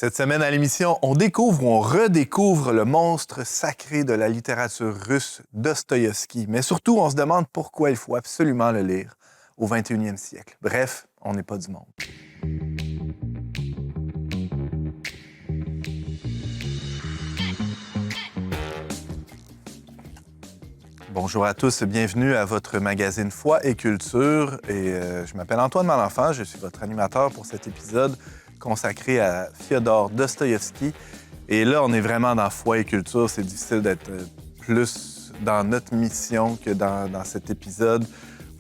Cette semaine à l'émission, on découvre ou on redécouvre le monstre sacré de la littérature russe, Dostoïevski. Mais surtout, on se demande pourquoi il faut absolument le lire au 21e siècle. Bref, on n'est pas du monde. Bonjour à tous, bienvenue à votre magazine Foi et Culture. Je m'appelle Antoine Malenfant, je suis votre animateur pour cet épisode consacré à Fyodor Dostoïevski. Et là, on est vraiment dans Foi et Culture. C'est difficile d'être plus dans notre mission que dans cet épisode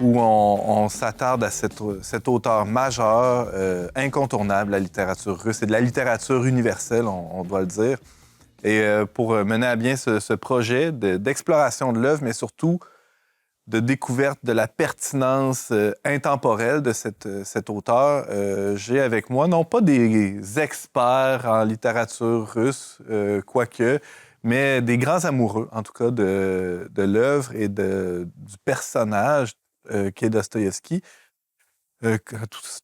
où on s'attarde à cet auteur majeur, incontournable de la littérature russe et de la littérature universelle, on doit le dire. Et pour mener à bien ce projet d'exploration de l'œuvre, mais surtout de découverte de la pertinence intemporelle de cet auteur, j'ai avec moi, non pas des experts en littérature russe, quoique, mais des grands amoureux, en tout cas, de l'œuvre et du personnage qu'est Dostoïevski.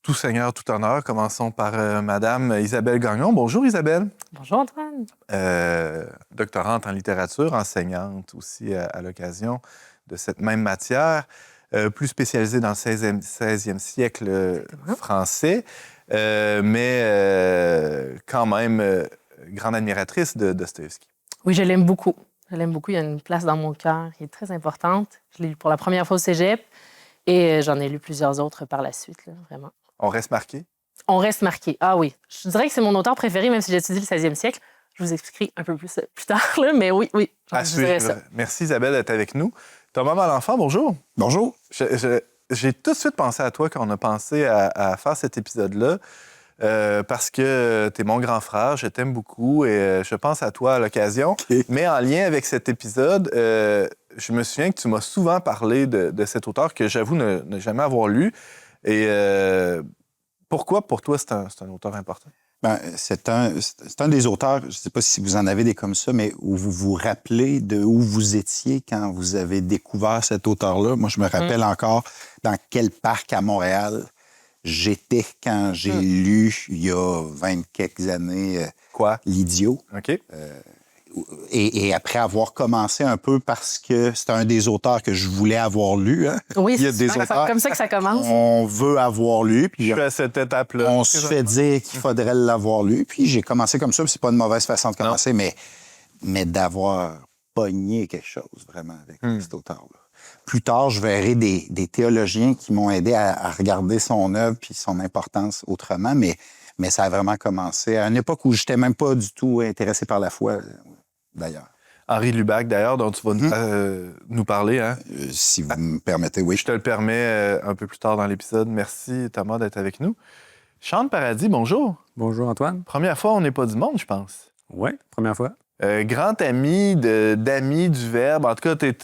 Tout seigneur, tout honneur. Commençons par Madame Isabelle Gagnon. Bonjour, Isabelle. Bonjour, Antoine. Doctorante en littérature, enseignante aussi à l'occasion de cette même matière, plus spécialisée dans le 16e siècle français, mais quand même grande admiratrice de Dostoïevski. Oui, je l'aime beaucoup. Je l'aime beaucoup. Il y a une place dans mon cœur qui est très importante. Je l'ai lu pour la première fois au cégep et j'en ai lu plusieurs autres par la suite, là, vraiment. On reste marqué? On reste marqué. Ah oui. Je dirais que c'est mon auteur préféré, même si j'étudie le 16e siècle. Je vous expliquerai un peu plus tard, là, mais oui, à suivre. Ça. Merci Isabelle d'être avec nous. Thomas Malenfant, bonjour. Bonjour. J'ai tout de suite pensé à toi quand on a pensé à faire cet épisode-là, parce que tu es mon grand frère, je t'aime beaucoup et je pense à toi à l'occasion. Okay. Mais en lien avec cet épisode, je me souviens que tu m'as souvent parlé de cet auteur que j'avoue ne jamais avoir lu. Et pourquoi, pour toi, c'est un auteur important? Bien, c'est un des auteurs, je ne sais pas si vous en avez des comme ça, mais où vous vous rappelez de où vous étiez quand vous avez découvert cet auteur-là. Moi, je me rappelle encore dans quel parc à Montréal j'étais quand j'ai lu, il y a 20 quelques années, L'Idiot. OK. Et après avoir commencé un peu parce que c'est un des auteurs que je voulais avoir lu. Hein? Oui, il y a des auteurs comme ça que ça commence. On veut avoir lu. Puis je suis à cette étape-là. On se fait dire qu'il faudrait l'avoir lu. Puis j'ai commencé comme ça. Puis c'est pas une mauvaise façon de commencer, mais d'avoir pogné quelque chose vraiment avec cet auteur-là. Plus tard, je verrai des théologiens qui m'ont aidé à regarder son œuvre puis son importance autrement, mais ça a vraiment commencé à une époque où je n'étais même pas du tout intéressé par la foi, d'ailleurs. Henri Lubac, d'ailleurs, dont tu vas nous parler. Hein? Si vous me permettez, oui. Je te le permets un peu plus tard dans l'épisode. Merci, Thomas, d'être avec nous. Chante Paradis, bonjour. Bonjour, Antoine. Première fois, on n'est pas du monde, je pense. Oui, première fois. Grand ami d'amis du Verbe. En tout cas, tu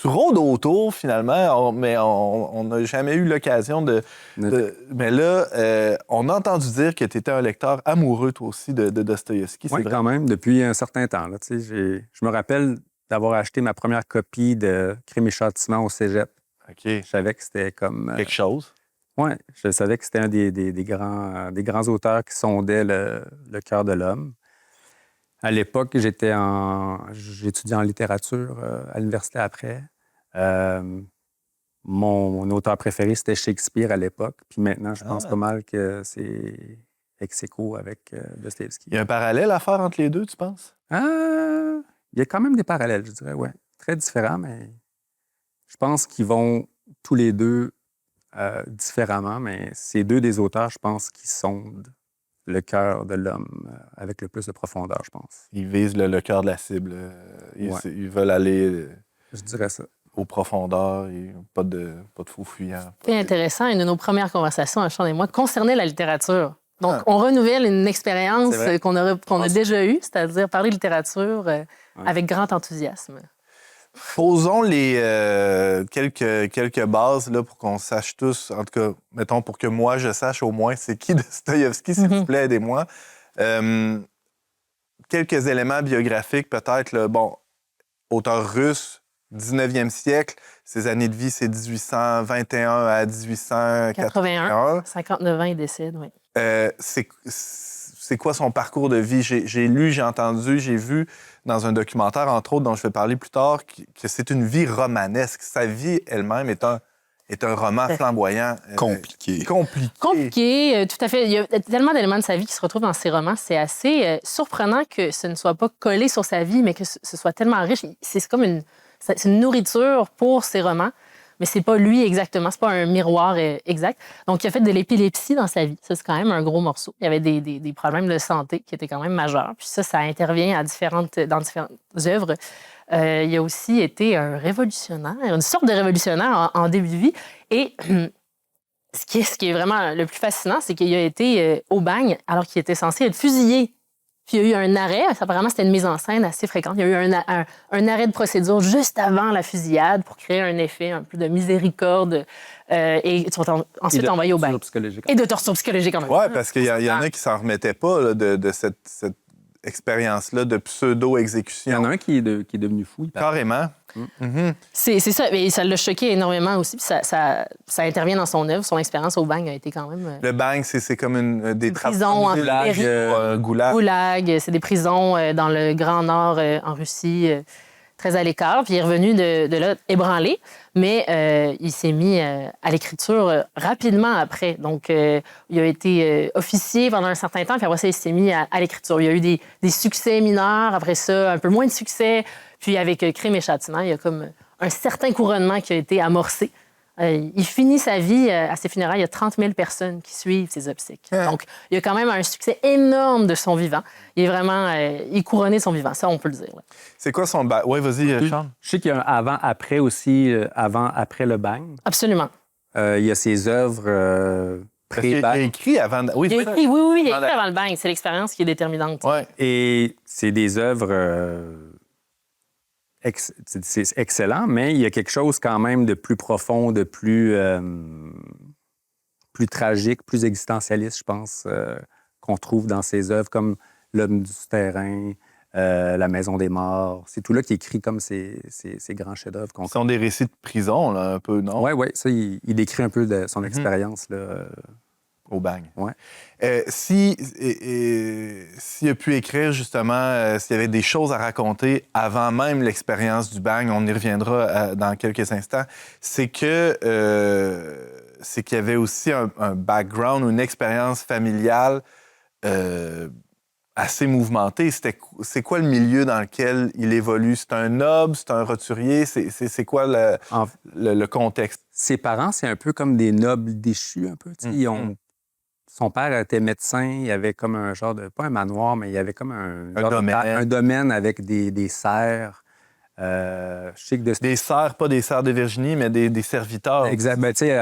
rôdes autour, finalement, mais on n'a jamais eu l'occasion de... Mais là, on a entendu dire que tu étais un lecteur amoureux, toi aussi, de Dostoïevski. Oui, quand même, depuis un certain temps. Là, je me rappelle d'avoir acheté ma première copie de Crime et Châtiment au cégep. OK. Je savais que c'était comme... Quelque chose. Oui, je savais que c'était un des grands auteurs qui sondaient le cœur de l'homme. À l'époque, j'étudiais en littérature à l'université après. Mon auteur préféré, c'était Shakespeare à l'époque. Puis maintenant, je pense pas mal que c'est ex aequo avec Dostoïevski. Il y a un parallèle à faire entre les deux, tu penses? Il y a quand même des parallèles, je dirais, oui. Très différents, mais je pense qu'ils vont tous les deux différemment. Mais c'est deux des auteurs, je pense, qui sondent le cœur de l'homme avec le plus de profondeur, je pense. Ils visent le cœur de la cible. Ils veulent aller... je dirais ça. Aux profondeurs, et pas de faux fuyants. C'est intéressant. Une de nos premières conversations, Antoine et moi, concernait la littérature. Donc, on renouvelle une expérience qu'on a déjà eue, c'est-à-dire parler de littérature avec grand enthousiasme. Posons quelques bases là, pour qu'on sache tous, en tout cas, mettons, pour que moi, je sache au moins c'est qui Dostoïevski, s'il vous plaît, aidez-moi. Quelques éléments biographiques, peut-être. Là, bon, auteur russe, 19e siècle, ses années de vie, c'est 1821 à 1881. 59 ans, il décède, oui. c'est quoi son parcours de vie. J'ai lu, j'ai entendu, j'ai vu dans un documentaire, entre autres, dont je vais parler plus tard, que c'est une vie romanesque. Sa vie elle-même est un roman flamboyant. Compliqué. Compliqué, tout à fait. Il y a tellement d'éléments de sa vie qui se retrouvent dans ses romans. C'est assez surprenant que ce ne soit pas collé sur sa vie, mais que ce soit tellement riche. C'est comme c'est une nourriture pour ses romans, mais c'est pas lui exactement. C'est pas un miroir exact. Donc, il a fait de l'épilepsie dans sa vie. Ça, c'est quand même un gros morceau. Il y avait des problèmes de santé qui étaient quand même majeurs. Puis ça intervient dans différentes œuvres. Il a aussi été un révolutionnaire, une sorte de révolutionnaire en début de vie. Et ce qui est vraiment le plus fascinant, c'est qu'il a été au bagne alors qu'il était censé être fusillé. Puis il y a eu un arrêt. Apparemment, c'était une mise en scène assez fréquente. Il y a eu un arrêt de procédure juste avant la fusillade pour créer un effet un peu de miséricorde. Et ils sont ensuite envoyés au bagne. Et de torture psychologique en même temps. Oui, parce qu'il y en a qui s'en remettaient pas là, de cette expérience-là de pseudo-exécution. Il y en a un qui est devenu fou. Carrément. Mm-hmm. C'est ça. Et ça l'a choqué énormément aussi. Puis ça intervient dans son œuvre. Son expérience au bagne a été quand même... Le bagne, c'est comme des prisons en Sibérie. Goulag. Goulag. C'est des prisons dans le Grand Nord en Russie, très à l'écart. Puis il est revenu de là ébranlé. Mais il s'est mis à l'écriture rapidement après. Donc, il a été officier pendant un certain temps, puis après ça, il s'est mis à l'écriture. Il y a eu des succès mineurs, après ça, un peu moins de succès. Puis avec Crime et Châtiment, il y a comme un certain couronnement qui a été amorcé. Il finit sa vie à ses funérailles. Il y a 30 000 personnes qui suivent ses obsèques. Donc, il y a quand même un succès énorme de son vivant. Il est vraiment... il est couronné de son vivant, ça, on peut le dire. Là. C'est quoi son... Oui, vas-y, Charles. Je sais qu'il y a un avant-après aussi, avant-après le bagne. Absolument. Il y a ses œuvres il a écrit avant... Oui, il a écrit avant le bagne. C'est l'expérience qui est déterminante. Ouais. Et c'est des œuvres... c'est excellent, mais il y a quelque chose quand même de plus profond, de plus tragique, plus existentialiste, je pense, qu'on trouve dans ses œuvres, comme L'homme du souterrain, La maison des morts. C'est tout là qui est écrit comme ces grands chefs-d'œuvre. Ce sont des récits de prison, là, un peu, non? Oui, ça, il décrit un peu de son expérience, là. Au bagne. Ouais. S'il a pu écrire, justement, s'il y avait des choses à raconter avant même l'expérience du bagne, on y reviendra dans quelques instants, c'est qu'il y avait aussi un background, une expérience familiale assez mouvementée. C'est quoi le milieu dans lequel il évolue? C'est un noble? C'est un roturier? C'est quoi le contexte? Ses parents, c'est un peu comme des nobles déchus, un peu. Son père était médecin, il y avait comme un genre de... Pas un manoir, mais il y avait comme un domaine avec des serfs. Je sais que des serfs, pas des serfs de Virginie, mais des serviteurs. Exact. Ben, tu sais,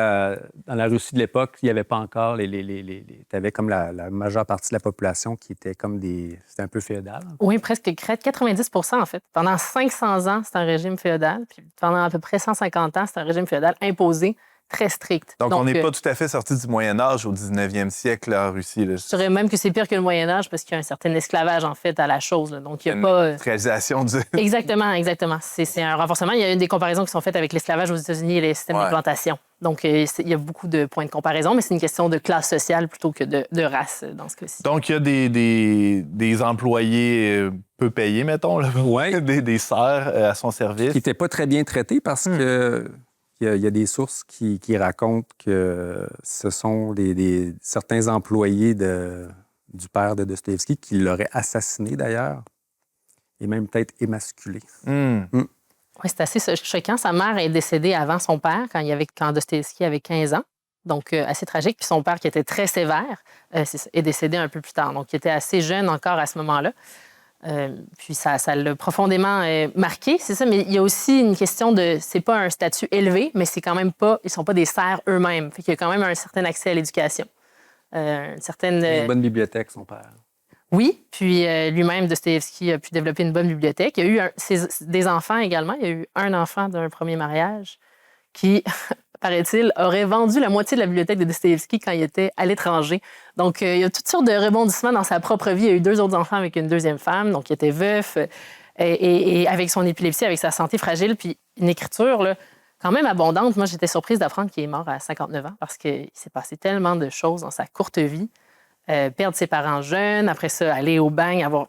dans la Russie de l'époque, il n'y avait pas encore tu avais comme la majeure partie de la population qui était comme c'était un peu féodal. Oui, presque 90% en fait. Pendant 500 ans, c'est un régime féodal. Puis pendant à peu près 150 ans, c'est un régime féodal imposé, très strict. Donc on n'est pas tout à fait sorti du Moyen-Âge au 19e siècle en Russie. Là. Je dirais même que c'est pire que le Moyen-Âge parce qu'il y a un certain esclavage, en fait, à la chose. Là. Donc, il n'y a pas... Réalisation du... Exactement. C'est un renforcement. Il y a des comparaisons qui sont faites avec l'esclavage aux États-Unis et les systèmes de plantation. Donc, il y a beaucoup de points de comparaison, mais c'est une question de classe sociale plutôt que de race dans ce cas-ci. Donc, il y a des employés peu payés, mettons, là, des serfs à son service. Qui n'étaient pas très bien traités parce que... Il y a des sources qui racontent que ce sont certains employés du père de Dostoïevski qui l'auraient assassiné, d'ailleurs, et même peut-être émasculé. Oui, c'est assez choquant. Sa mère est décédée avant son père, quand Dostoïevski avait 15 ans. Donc, assez tragique. Puis son père, qui était très sévère, est décédé un peu plus tard. Donc, il était assez jeune encore à ce moment-là. Puis ça l'a profondément marqué, c'est ça. Mais il y a aussi une question de... C'est pas un statut élevé, mais c'est quand même pas... Ils sont pas des serfs eux-mêmes. Fait qu'il y a quand même un certain accès à l'éducation. Une bonne bibliothèque, son père. Oui, puis lui-même, Dostoïevski a pu développer une bonne bibliothèque. Il y a eu des enfants également. Il y a eu un enfant d'un premier mariage qui... paraît-il, aurait vendu la moitié de la bibliothèque de Dostoïevski quand il était à l'étranger. Donc, il y a toutes sortes de rebondissements dans sa propre vie. Il a eu 2 autres enfants avec une deuxième femme, donc il était veuf, et avec son épilepsie, avec sa santé fragile, puis une écriture là, quand même abondante. Moi, j'étais surprise d'apprendre qu'il est mort à 59 ans parce qu'il s'est passé tellement de choses dans sa courte vie. perdre ses parents jeunes, après ça, aller au bagne, avoir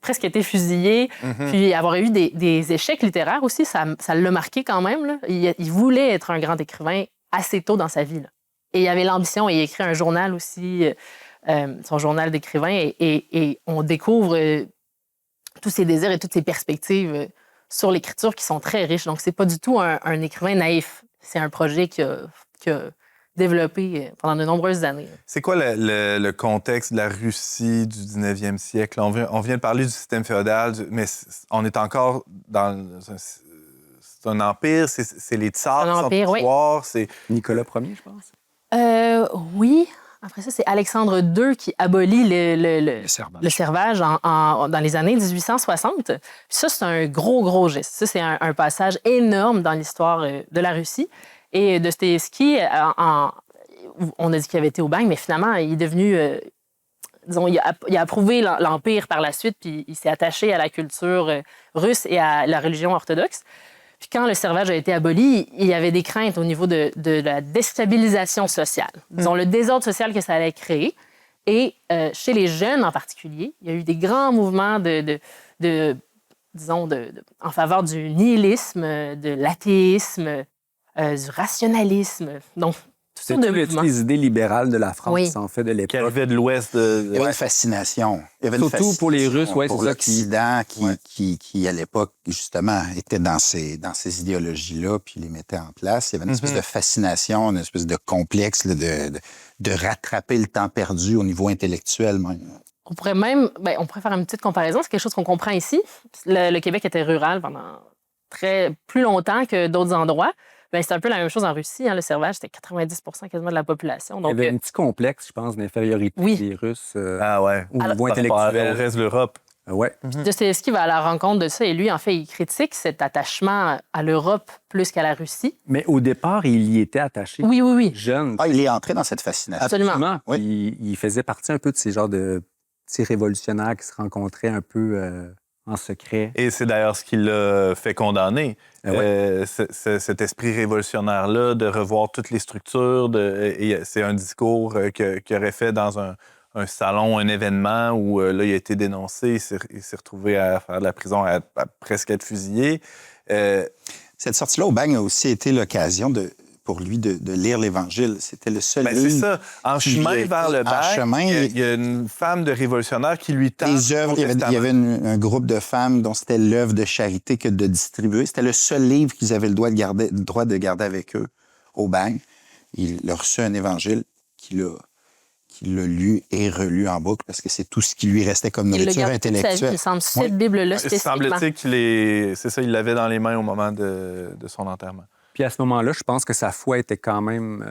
presque été fusillé, puis avoir eu des échecs littéraires aussi, ça l'a marqué quand même. Là. Il voulait être un grand écrivain assez tôt dans sa vie. Là. Et il avait l'ambition, et il a écrit un journal aussi, son journal d'écrivain, et on découvre tous ses désirs et toutes ses perspectives sur l'écriture qui sont très riches. Donc, c'est pas du tout un écrivain naïf. C'est un projet qui a développé pendant de nombreuses années. C'est quoi le contexte de la Russie du 19e siècle? On vient de parler du système féodal, mais on est encore dans... C'est un empire, c'est les tsars qui sont au pouvoir, c'est... Nicolas Ier, je pense. Oui. Après ça, c'est Alexandre II qui abolit le servage dans les années 1860. Ça, c'est un gros geste. Ça, c'est un passage énorme dans l'histoire de la Russie. Et Dostoïevski, on a dit qu'il avait été au bagne, mais finalement, il est devenu... disons, il a approuvé l'Empire par la suite, puis il s'est attaché à la culture russe et à la religion orthodoxe. Puis quand le servage a été aboli, il y avait des craintes au niveau de la déstabilisation sociale. Disons, le désordre social que ça allait créer. Et chez les jeunes en particulier, il y a eu des grands mouvements en faveur du nihilisme, de l'athéisme, du rationalisme. Donc, c'est toutes les idées libérales de la France, en fait, de l'époque. Qui arrivaient de l'Ouest. Il y avait une fascination. Surtout pour les Russes, pour l'Occident qui, à l'époque, justement, était dans ces idéologies-là, puis les mettait en place. Il y avait une espèce de fascination, une espèce de complexe là, de rattraper le temps perdu au niveau intellectuel même. On pourrait faire une petite comparaison. C'est quelque chose qu'on comprend ici. Le Québec était rural pendant plus longtemps que d'autres endroits. Ben, c'est un peu la même chose en Russie. Hein, le servage, c'était 90 quasiment de la population. Donc, il y avait un petit complexe, je pense, d'infériorité des Russes au niveau intellectuel. Le reste de l'Europe. Dostoïevski va à la rencontre de ça et lui, en fait, il critique cet attachement à l'Europe plus qu'à la Russie. Mais au départ, il y était attaché. Oui. Jeune. Il est entré dans cette fascination. Absolument. Oui. Il faisait partie un peu de ces genres de petits révolutionnaires qui se rencontraient un peu... en secret. Et c'est d'ailleurs ce qui l'a fait condamner. Cet esprit révolutionnaire-là, de revoir toutes les structures. C'est un discours qu'il aurait fait dans un salon, un événement où là, il a été dénoncé. Il s'est retrouvé à faire de la prison, à presque être fusillé. Cette sortie-là au bagne a aussi été l'occasion pour lui de lire l'Évangile. C'était le seul livre. C'est ça. En chemin vers le bagne, il y a une femme de révolutionnaire qui lui tend les œuvres. Il y avait un groupe de femmes dont c'était l'œuvre de charité que de distribuer. C'était le seul livre qu'ils avaient le droit de garder avec eux au bagne. Il a reçu un Évangile qu'il a lu et relu en boucle parce que c'est tout ce qui lui restait comme nourriture intellectuelle. Il semble cette Bible-là spécifiquement. Semble-t-il c'est ça, il l'avait dans les mains au moment de son enterrement. Puis à ce moment-là, je pense que sa foi était quand même...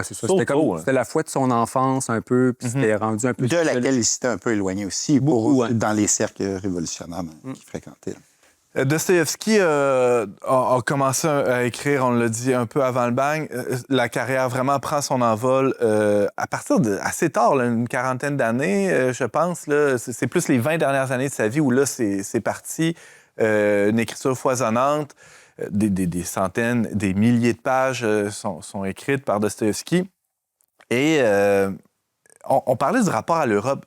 c'est ça. C'était la foi de son enfance un peu, puis c'était rendu un peu... De laquelle il s'était un peu éloigné aussi, dans les cercles révolutionnaires qu'il fréquentait. Dostoïevski a commencé à écrire, on l'a dit, un peu avant le bagne. La carrière vraiment prend son envol à partir de assez tard, là, une quarantaine d'années, je pense. Là, c'est plus les 20 dernières années de sa vie où là, c'est parti. Une écriture foisonnante. Des centaines, des milliers de pages sont écrites par Dostoïevski. Et on parlait du rapport à l'Europe.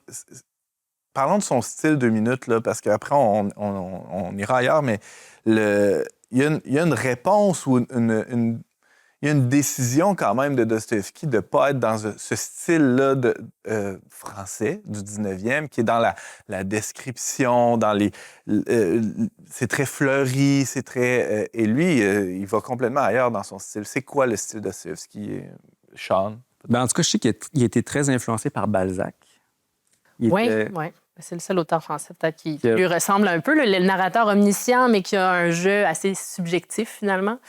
Parlons de son style 2 minutes, là, parce qu'après, on ira ailleurs, mais il y a une réponse ou il y a une décision quand même de Dostoïevski de ne pas être dans ce style-là français du 19e, qui est dans la description, dans c'est très fleuri, c'est très... et lui, il va complètement ailleurs dans son style. C'est quoi le style de Dostoïevski, Sean? En tout cas, je sais qu'il a été très influencé par Balzac. Oui. C'est le seul auteur français peut-être qui lui ressemble un peu. Le narrateur omniscient, mais qui a un jeu assez subjectif, finalement.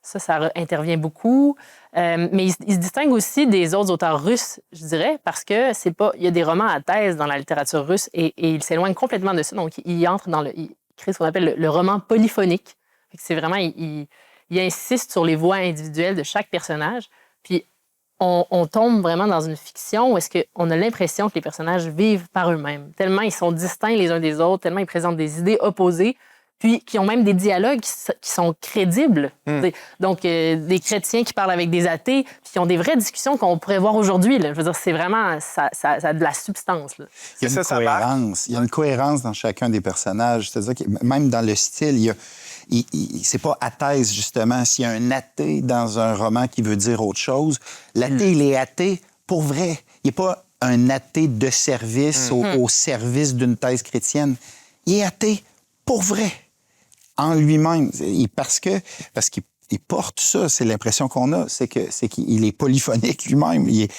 Ça intervient beaucoup. Mais il se distingue aussi des autres auteurs russes, je dirais, parce que il y a des romans à thèse dans la littérature russe et il s'éloigne complètement de ça. Donc, il crée ce qu'on appelle le roman polyphonique. C'est vraiment, il insiste sur les voix individuelles de chaque personnage. Puis, on tombe vraiment dans une fiction où est-ce qu'on a l'impression que les personnages vivent par eux-mêmes. Tellement ils sont distincts les uns des autres, tellement ils présentent des idées opposées. puis qui ont même des dialogues qui sont crédibles. Donc, des chrétiens qui parlent avec des athées, puis qui ont des vraies discussions qu'on pourrait voir aujourd'hui. Là. Je veux dire, c'est vraiment... Ça a de la substance. Là. Il y a une cohérence. Il y a une cohérence dans chacun des personnages. C'est-à-dire que même dans le style, c'est pas athèse, justement. S'il y a un athée dans un roman qui veut dire autre chose, l'athée, il est athée pour vrai. Il n'est pas un athée de service au service d'une thèse chrétienne. Il est athée pour vrai, en lui-même. Parce qu'il porte ça, c'est l'impression qu'on a, c'est qu'il est polyphonique lui-même. Et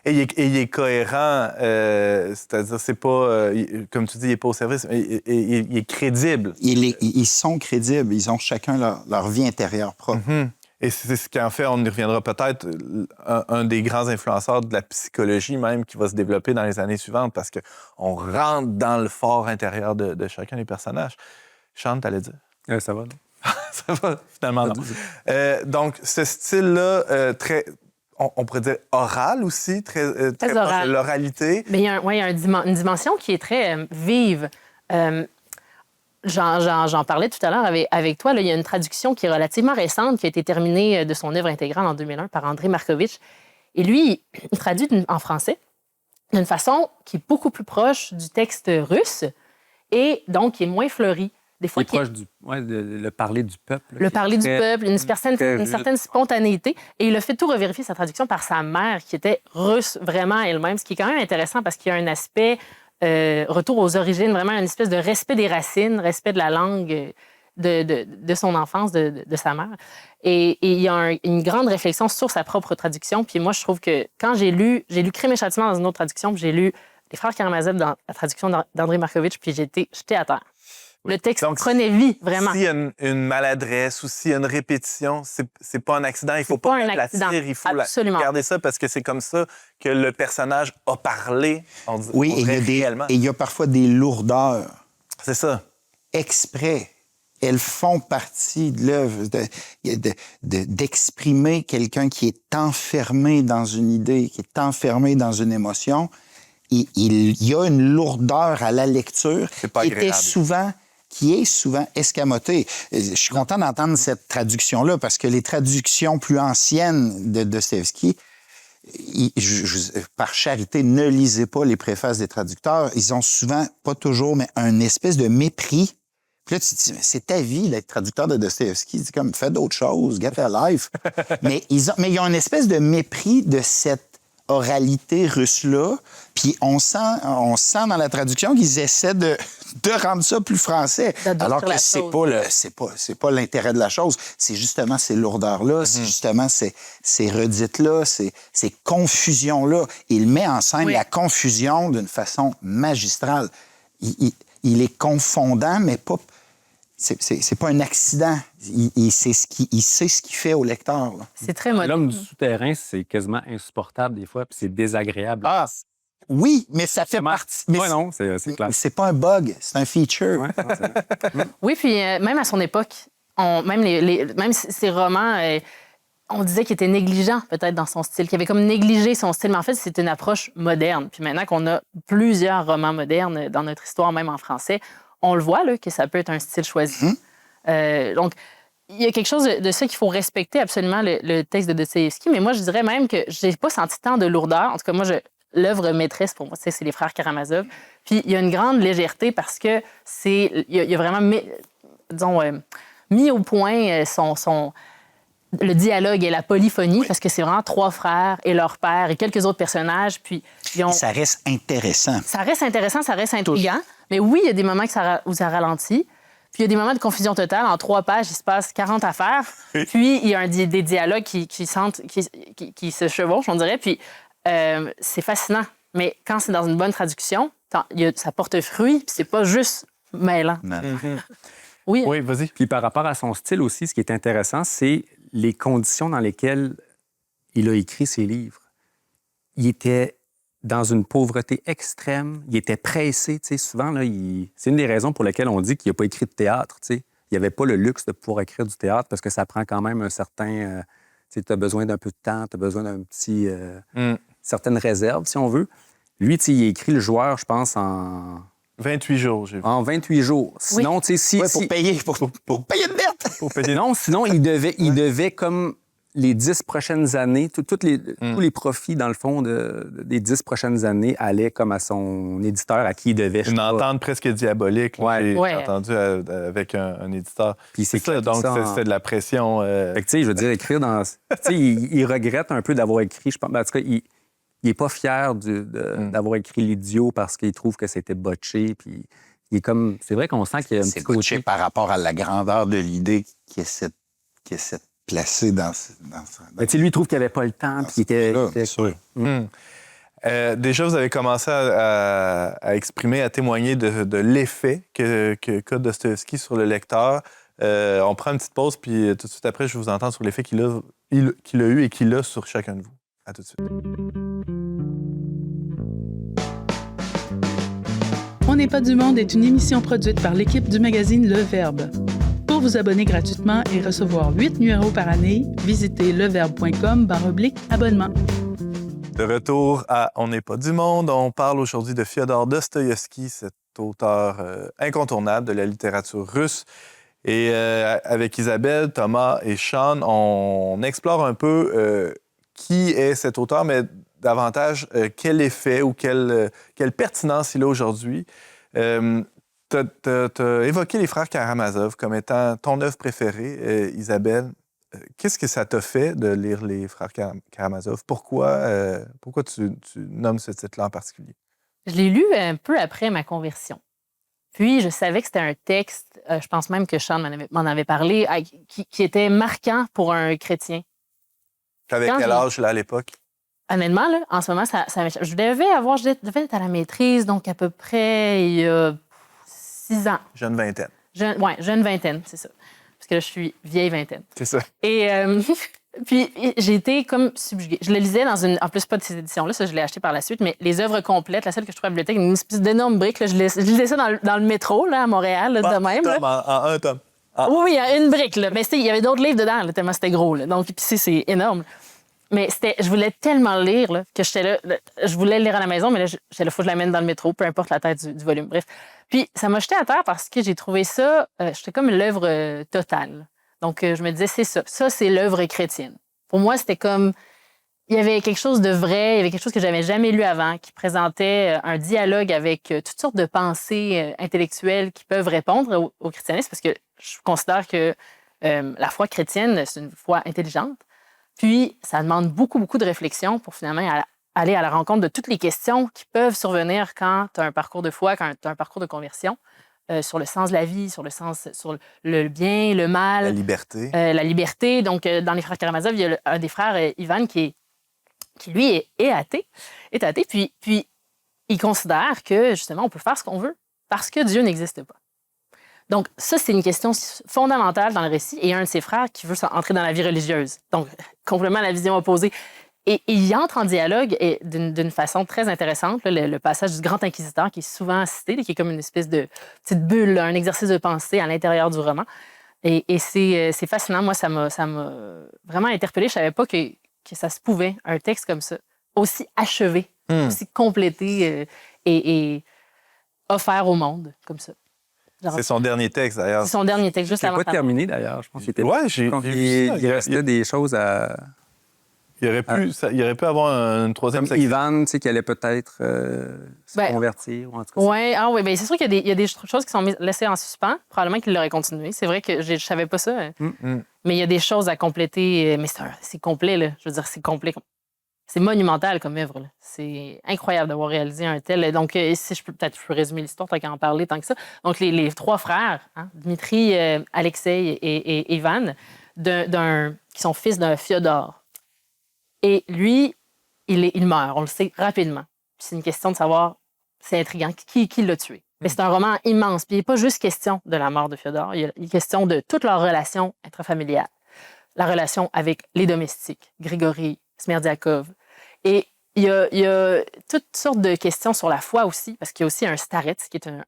il est cohérent, c'est-à-dire, c'est pas, comme tu dis, il n'est pas au service, il est crédible. Ils sont crédibles, ils ont chacun leur vie intérieure propre. Et c'est ce qui en fait, on y reviendra peut-être, un des grands influenceurs de la psychologie même qui va se développer dans les années suivantes parce qu'on rentre dans le fort intérieur de chacun des personnages. Sean, t'allais dire? Ça va, non? Ça va, finalement, non. Donc, ce style-là, très... On pourrait dire oral aussi, très oral. L'oralité. Mais il y a une dimension qui est très vive. J'en parlais tout à l'heure avec toi. Là, il y a une traduction qui est relativement récente, qui a été terminée de son œuvre intégrale en 2001 par Andrei Markovitch. Et lui, il traduit en français d'une façon qui est beaucoup plus proche du texte russe et donc qui est moins fleuri. Des fois, qui est proche le parler du peuple. Le parler du peuple, une certaine spontanéité. Et il a fait tout revérifier sa traduction par sa mère, qui était russe vraiment elle-même, ce qui est quand même intéressant parce qu'il y a un aspect retour aux origines, vraiment une espèce de respect des racines, respect de la langue de son enfance, de sa mère. Et il y a une grande réflexion sur sa propre traduction. Puis moi, je trouve que quand j'ai lu Crime et Châtiment dans une autre traduction, puis j'ai lu Les Frères Karamazov dans la traduction d'Andrei Markovitch, puis j'ai été jetée à terre. Le texte prenait vie, vraiment. S'il y a une maladresse ou s'il y a une répétition, c'est pas un accident. Il faut pas l'aplatir, il faut garder ça parce que c'est comme ça que le personnage a parlé. Oui, et il y a parfois des lourdeurs. C'est ça. Exprès. Elles font partie de l'œuvre, d'exprimer quelqu'un qui est enfermé dans une idée, qui est enfermé dans une émotion. Il y a une lourdeur à la lecture qui est souvent escamotée. Je suis content d'entendre cette traduction-là parce que les traductions plus anciennes de Dostoïevski, par charité, ne lisez pas les préfaces des traducteurs. Ils ont souvent, pas toujours, mais un espèce de mépris. Puis là, tu te dis, c'est ta vie d'être traducteur de Dostoïevski. C'est comme, fais d'autres choses, get a life. mais ils ont une espèce de mépris de cette oralité russe-là. Puis on sent dans la traduction qu'ils essaient de rendre ça plus français. Alors que c'est pas l'intérêt de la chose. C'est justement ces lourdeurs-là, c'est justement ces redites-là, ces confusions-là. Il met en scène la confusion d'une façon magistrale. Il est confondant, mais pas... C'est pas un accident. Il sait ce qu'il fait au lecteur. Là. C'est très moderne. L'homme du souterrain, c'est quasiment insupportable des fois, puis c'est désagréable. Ah, oui, mais ça fait partie... Mais non, c'est clair. C'est pas un bug, c'est un feature. Ouais, oui, puis même à son époque, même ces romans... on disait qu'il était négligent, peut-être, dans son style, qu'il avait comme négligé son style. Mais en fait, c'est une approche moderne. Puis maintenant qu'on a plusieurs romans modernes dans notre histoire, même en français, on le voit, là, que ça peut être un style choisi. Donc, il y a quelque chose de ça qu'il faut respecter absolument le texte de Dostoïevski. Mais moi, je dirais même que je n'ai pas senti tant de lourdeur. En tout cas, moi, l'œuvre maîtresse, pour moi, c'est Les Frères Karamazov. Puis il y a une grande légèreté parce que il y a vraiment, mis au point le dialogue et la polyphonie, parce que c'est vraiment 3 frères et leur père et quelques autres personnages. Puis ça reste intéressant. Ça reste intéressant, ça reste intriguant. Mais oui, il y a des moments où ça ralentit. Puis il y a des moments de confusion totale. En 3 pages, il se passe 40 affaires. Puis il y a des dialogues qui se chevauchent, on dirait. Puis c'est fascinant. Mais quand c'est dans une bonne traduction, ça porte fruit, puis c'est pas juste mêlant. Oui, vas-y. Puis par rapport à son style aussi, ce qui est intéressant, c'est les conditions dans lesquelles il a écrit ses livres. Il était dans une pauvreté extrême, il était pressé, tu sais, souvent, là, c'est une des raisons pour lesquelles on dit qu'il n'a pas écrit de théâtre, tu sais. Il n'y avait pas le luxe de pouvoir écrire du théâtre parce que ça prend quand même un certain... tu as besoin d'un peu de temps, tu as besoin d'un petit... certaines réserves, si on veut. Lui, tu sais, il a écrit Le Joueur, je pense, en 28 jours, j'ai vu. En 28 jours. Sinon, tu sais, si... Ouais, pour payer une dette. Pour payer. Non, sinon, il devait comme les 10 prochaines années, tous les profits, dans le fond, des 10 prochaines années allaient comme à son éditeur à qui il devait. Une entente presque diabolique, là, Ouais. j'ai Ouais. entendu avec un éditeur. Puis C'est ça, claqué donc ça en- c'était de la pression. Fait que, tu sais, je veux dire, écrire dans... Tu sais, il regrette un peu d'avoir écrit, je pense. Ben, en tout cas, il n'est pas fier d'avoir écrit L'Idiot parce qu'il trouve que c'était botché, puis il est comme... C'est vrai qu'on sent qu'il y a un C'est petit côté... coaché par rapport à la grandeur de l'idée qui essaie de placer dans Mais tu sais, lui, il trouve qu'il n'avait pas le temps, puis il était... bien sûr. Déjà, vous avez commencé à exprimer, à témoigner de l'effet qu'a Dostoïevski sur le lecteur. On prend une petite pause, puis tout de suite après, je vous entends sur l'effet qu'il a eu et qu'il a sur chacun de vous. À tout de suite. On n'est pas du monde est une émission produite par l'équipe du magazine Le Verbe. Pour vous abonner gratuitement et recevoir 8 numéros par année, visitez leverbe.com/abonnement. De retour à On n'est pas du monde, on parle aujourd'hui de Fyodor Dostoïevski, cet auteur incontournable de la littérature russe. Et avec Isabelle, Thomas et Sean, on explore un peu qui est cet auteur, mais davantage quel effet ou quelle pertinence il a aujourd'hui. Tu as évoqué les frères Karamazov comme étant ton œuvre préférée, Isabelle. Qu'est-ce que ça t'a fait de lire les frères Karamazov? Pourquoi tu nommes ce titre-là en particulier? Je l'ai lu un peu après ma conversion. Puis, je savais que c'était un texte, je pense même que Sean m'en avait parlé, qui était marquant pour un chrétien. T'avais quel âge, là, à l'époque? Honnêtement, là, en ce moment, je devais être à la maîtrise, donc à peu près il y a 6 ans. Jeune vingtaine. Jeune vingtaine, c'est ça. Parce que là, je suis vieille vingtaine. C'est ça. Et puis, j'ai été comme subjuguée. Je le lisais dans une... En plus, pas de ces éditions-là, ça, je l'ai acheté par la suite, mais les œuvres complètes, la seule que je trouve à la bibliothèque, une espèce d'énorme brique. Là, je lisais ça dans le métro, là, à Montréal, là, de même. Tome, en un tome. Ah. Oui, il y a une brique, là. Mais il y avait d'autres livres dedans, là, tellement c'était gros. Là. Donc, puis c'est énorme. Mais je voulais tellement le lire là, que j'étais là. Je voulais le lire à la maison, mais là, j'étais là, faut que je l'amène dans le métro, peu importe la taille du volume. Bref. Puis, ça m'a jeté à terre parce que j'ai trouvé ça... j'étais comme l'œuvre totale. Donc, je me disais, c'est ça. Ça, c'est l'œuvre chrétienne. Pour moi, c'était comme... Il y avait quelque chose de vrai, il y avait quelque chose que j'avais jamais lu avant, qui présentait un dialogue avec toutes sortes de pensées intellectuelles qui peuvent répondre au christianisme, parce que je considère que la foi chrétienne, c'est une foi intelligente. Puis, ça demande beaucoup, beaucoup de réflexion pour finalement aller à la rencontre de toutes les questions qui peuvent survenir quand tu as un parcours de foi, quand tu as un parcours de conversion, sur le sens de la vie, sur le bien, le mal. La liberté. La liberté. Donc, dans les frères Karamazov, il y a un des frères, Ivan, qui lui, est athée. Puis, il considère que, justement, on peut faire ce qu'on veut parce que Dieu n'existe pas. Donc, ça, c'est une question fondamentale dans le récit. Et un de ses frères qui veut entrer dans la vie religieuse. Donc, complètement la vision opposée. Et il entre en dialogue d'une façon très intéressante. Là, le passage du grand inquisiteur qui est souvent cité, qui est comme une espèce de petite bulle, là, un exercice de pensée à l'intérieur du roman. Et c'est fascinant. Moi, ça m'a vraiment interpellée. Je ne savais pas que ça se pouvait, un texte comme ça, aussi achevé, aussi complété et offert au monde, comme ça. C'est son dernier texte, d'ailleurs. C'est son dernier texte, juste C'est avant. pas terminé, d'ailleurs. Je pense qu'il était... Ouais, j'ai vu ça. Il restait des choses à... Il aurait pu avoir une troisième Comme section. Ivan, tu sais, qui allait peut-être se convertir, ou en tout cas... Oui, bien, c'est sûr qu'il y a des choses qui sont laissées en suspens. Probablement qu'il l'aurait continué. C'est vrai que je ne savais pas ça. Mais il y a des choses à compléter. Mais c'est complet, là. Je veux dire, c'est complet. C'est monumental comme œuvre. Là. C'est incroyable d'avoir réalisé un tel. Donc, si je peux résumer l'histoire, tant qu'à en parler tant que ça. Donc, les trois frères, hein, Dmitri, Alexei et Ivan, qui sont fils d'un Fyodor. Et lui, il meurt, on le sait rapidement. Puis c'est une question de savoir, c'est intriguant, qui l'a tué. Mais c'est un roman immense. Puis il n'est pas juste question de la mort de Fyodor, il est question de toute leur relation intrafamiliale. La relation avec les domestiques, Grigory, Smerdiakov. Et il y a toutes sortes de questions sur la foi aussi, parce qu'il y a aussi un starets, qui est un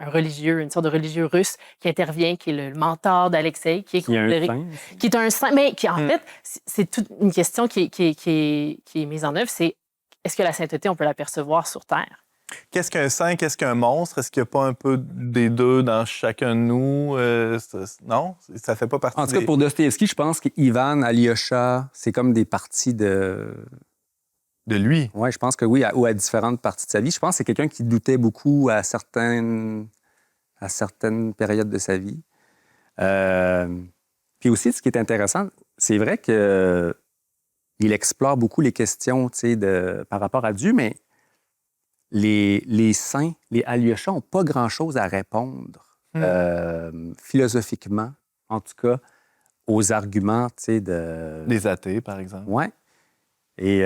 religieux, une sorte de religieux russe qui intervient, qui est le mentor d'Alexei, qui est un saint, mais qui, en fait, c'est toute une question qui est mise en œuvre, c'est est-ce que la sainteté, on peut la percevoir sur Terre? Qu'est-ce qu'un saint, qu'est-ce qu'un monstre? Est-ce qu'il n'y a pas un peu des deux dans chacun de nous? Non? Ça fait pas partie En tout cas, pour Dostoïevski, je pense qu'Ivan, Alyosha, c'est comme des parties de lui? Oui, je pense que oui, ou à différentes parties de sa vie. Je pense que c'est quelqu'un qui doutait beaucoup à certaines périodes de sa vie. Puis aussi, ce qui est intéressant, c'est vrai qu'il explore beaucoup les questions par rapport à Dieu, mais les saints, les Alyosha, n'ont pas grand-chose à répondre philosophiquement, en tout cas, aux arguments des athées, par exemple. Oui. Et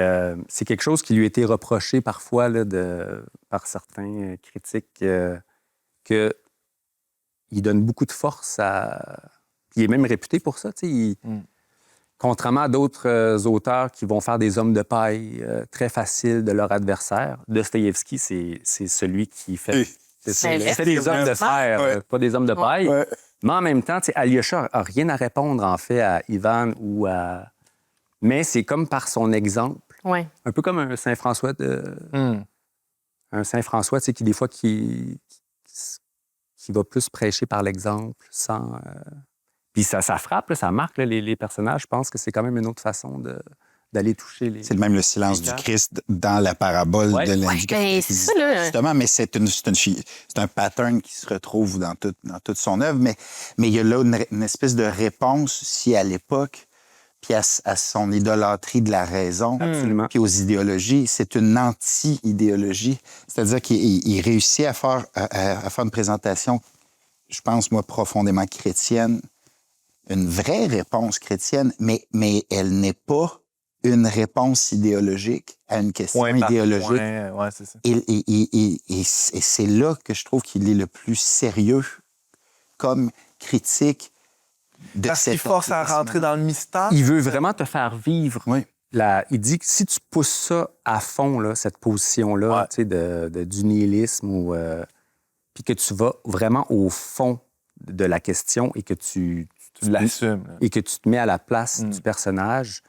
c'est quelque chose qui lui a été reproché parfois là, par certains critiques qu'il donne beaucoup de force à... Il est même réputé pour ça. Contrairement à d'autres auteurs qui vont faire des hommes de paille très faciles de leur adversaire, Dostoïevski, c'est celui qui fait... C'est ça, il fait des hommes de fer, pas des hommes de paille. Ouais. Mais en même temps, Alyosha n'a rien à répondre, en fait, à Ivan ou à... Mais c'est comme par son exemple. Ouais. Un peu comme un Saint-François un Saint-François, qui des fois qui va plus prêcher par l'exemple sans... Puis ça frappe, là, ça marque là, les personnages. Je pense que c'est quand même une autre façon d'aller toucher les... C'est même le silence du Christ dans la parabole de l'indicateur. C'est ça, là. Justement, mais c'est un pattern qui se retrouve dans toute son œuvre. Mais il y a là une espèce de réponse aussi à l'époque, puis à son idolâtrie de la raison, puis aux idéologies. C'est une anti-idéologie. C'est-à-dire qu'il réussit à faire une présentation, je pense, moi, profondément chrétienne, une vraie réponse chrétienne, mais elle n'est pas une réponse idéologique à une question idéologique. Ouais, c'est ça. Et c'est là que je trouve qu'il est le plus sérieux comme critique de Parce qu'il force à rentrer dans le mystère. Il veut vraiment te faire vivre. Oui. Il dit que si tu pousses ça à fond, là, cette position-là du nihilisme, puis que tu vas vraiment au fond de la question et que tu l'assumes. Et que tu te mets à la place du personnage,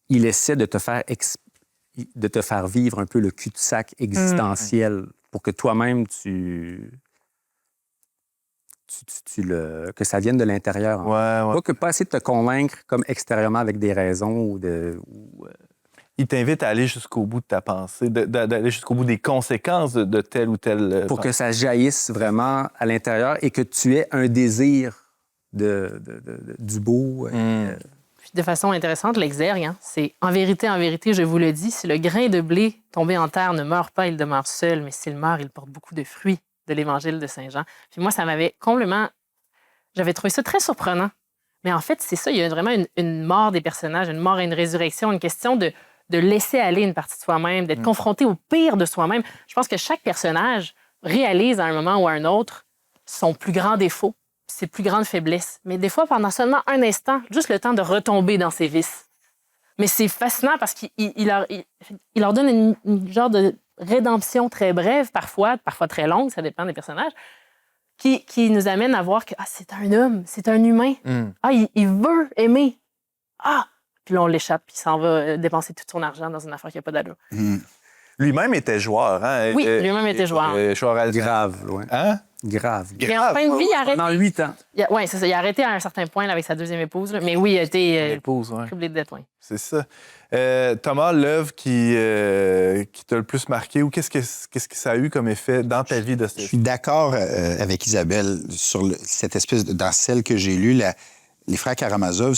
il essaie de te faire vivre un peu le cul-de-sac existentiel pour que toi-même que ça vienne de l'intérieur. Pas essayer de te convaincre comme extérieurement avec des raisons Il t'invite à aller jusqu'au bout de ta pensée, d'aller jusqu'au bout des conséquences de telle ou telle... Pour que ça jaillisse vraiment à l'intérieur et que tu aies un désir du beau. Puis de façon intéressante, l'exergue, c'est « En vérité, je vous le dis, si le grain de blé tombé en terre ne meurt pas, il demeure seul, mais s'il meurt, il porte beaucoup de fruits. » de l'Évangile de Saint Jean. Puis moi, ça m'avait complètement... J'avais trouvé ça très surprenant. Mais en fait, c'est ça, il y a vraiment une mort des personnages, une mort et une résurrection, une question de laisser aller une partie de soi-même, d'être confronté au pire de soi-même. Je pense que chaque personnage réalise à un moment ou à un autre son plus grand défaut, ses plus grandes faiblesses. Mais des fois, pendant seulement un instant, juste le temps de retomber dans ses vices. Mais c'est fascinant parce qu'il leur donne une genre de rédemption très brève, parfois très longue, ça dépend des personnages, qui nous amène à voir que c'est un homme, c'est un humain. Il veut aimer. Puis là, on l'échappe, puis il s'en va dépenser tout son argent dans une affaire qui n'a pas d'allure. Lui-même était joueur, hein? Oui, lui-même était joueur. Joueur grave, loin. Hein? Grave. Mais en fin de vie, il a arrêté. Pendant 8 ans. Oui, c'est ça. Il a arrêté à un certain point là, avec sa deuxième épouse. Là. Mais oui, il a été criblé de dettes. C'est ça. Thomas, l'œuvre qui t'a le plus marqué, ou qu'est-ce que ça a eu comme effet dans ta vie de ce... Je suis d'accord avec Isabelle sur cette espèce dans celle que j'ai lue, les frères Karamazov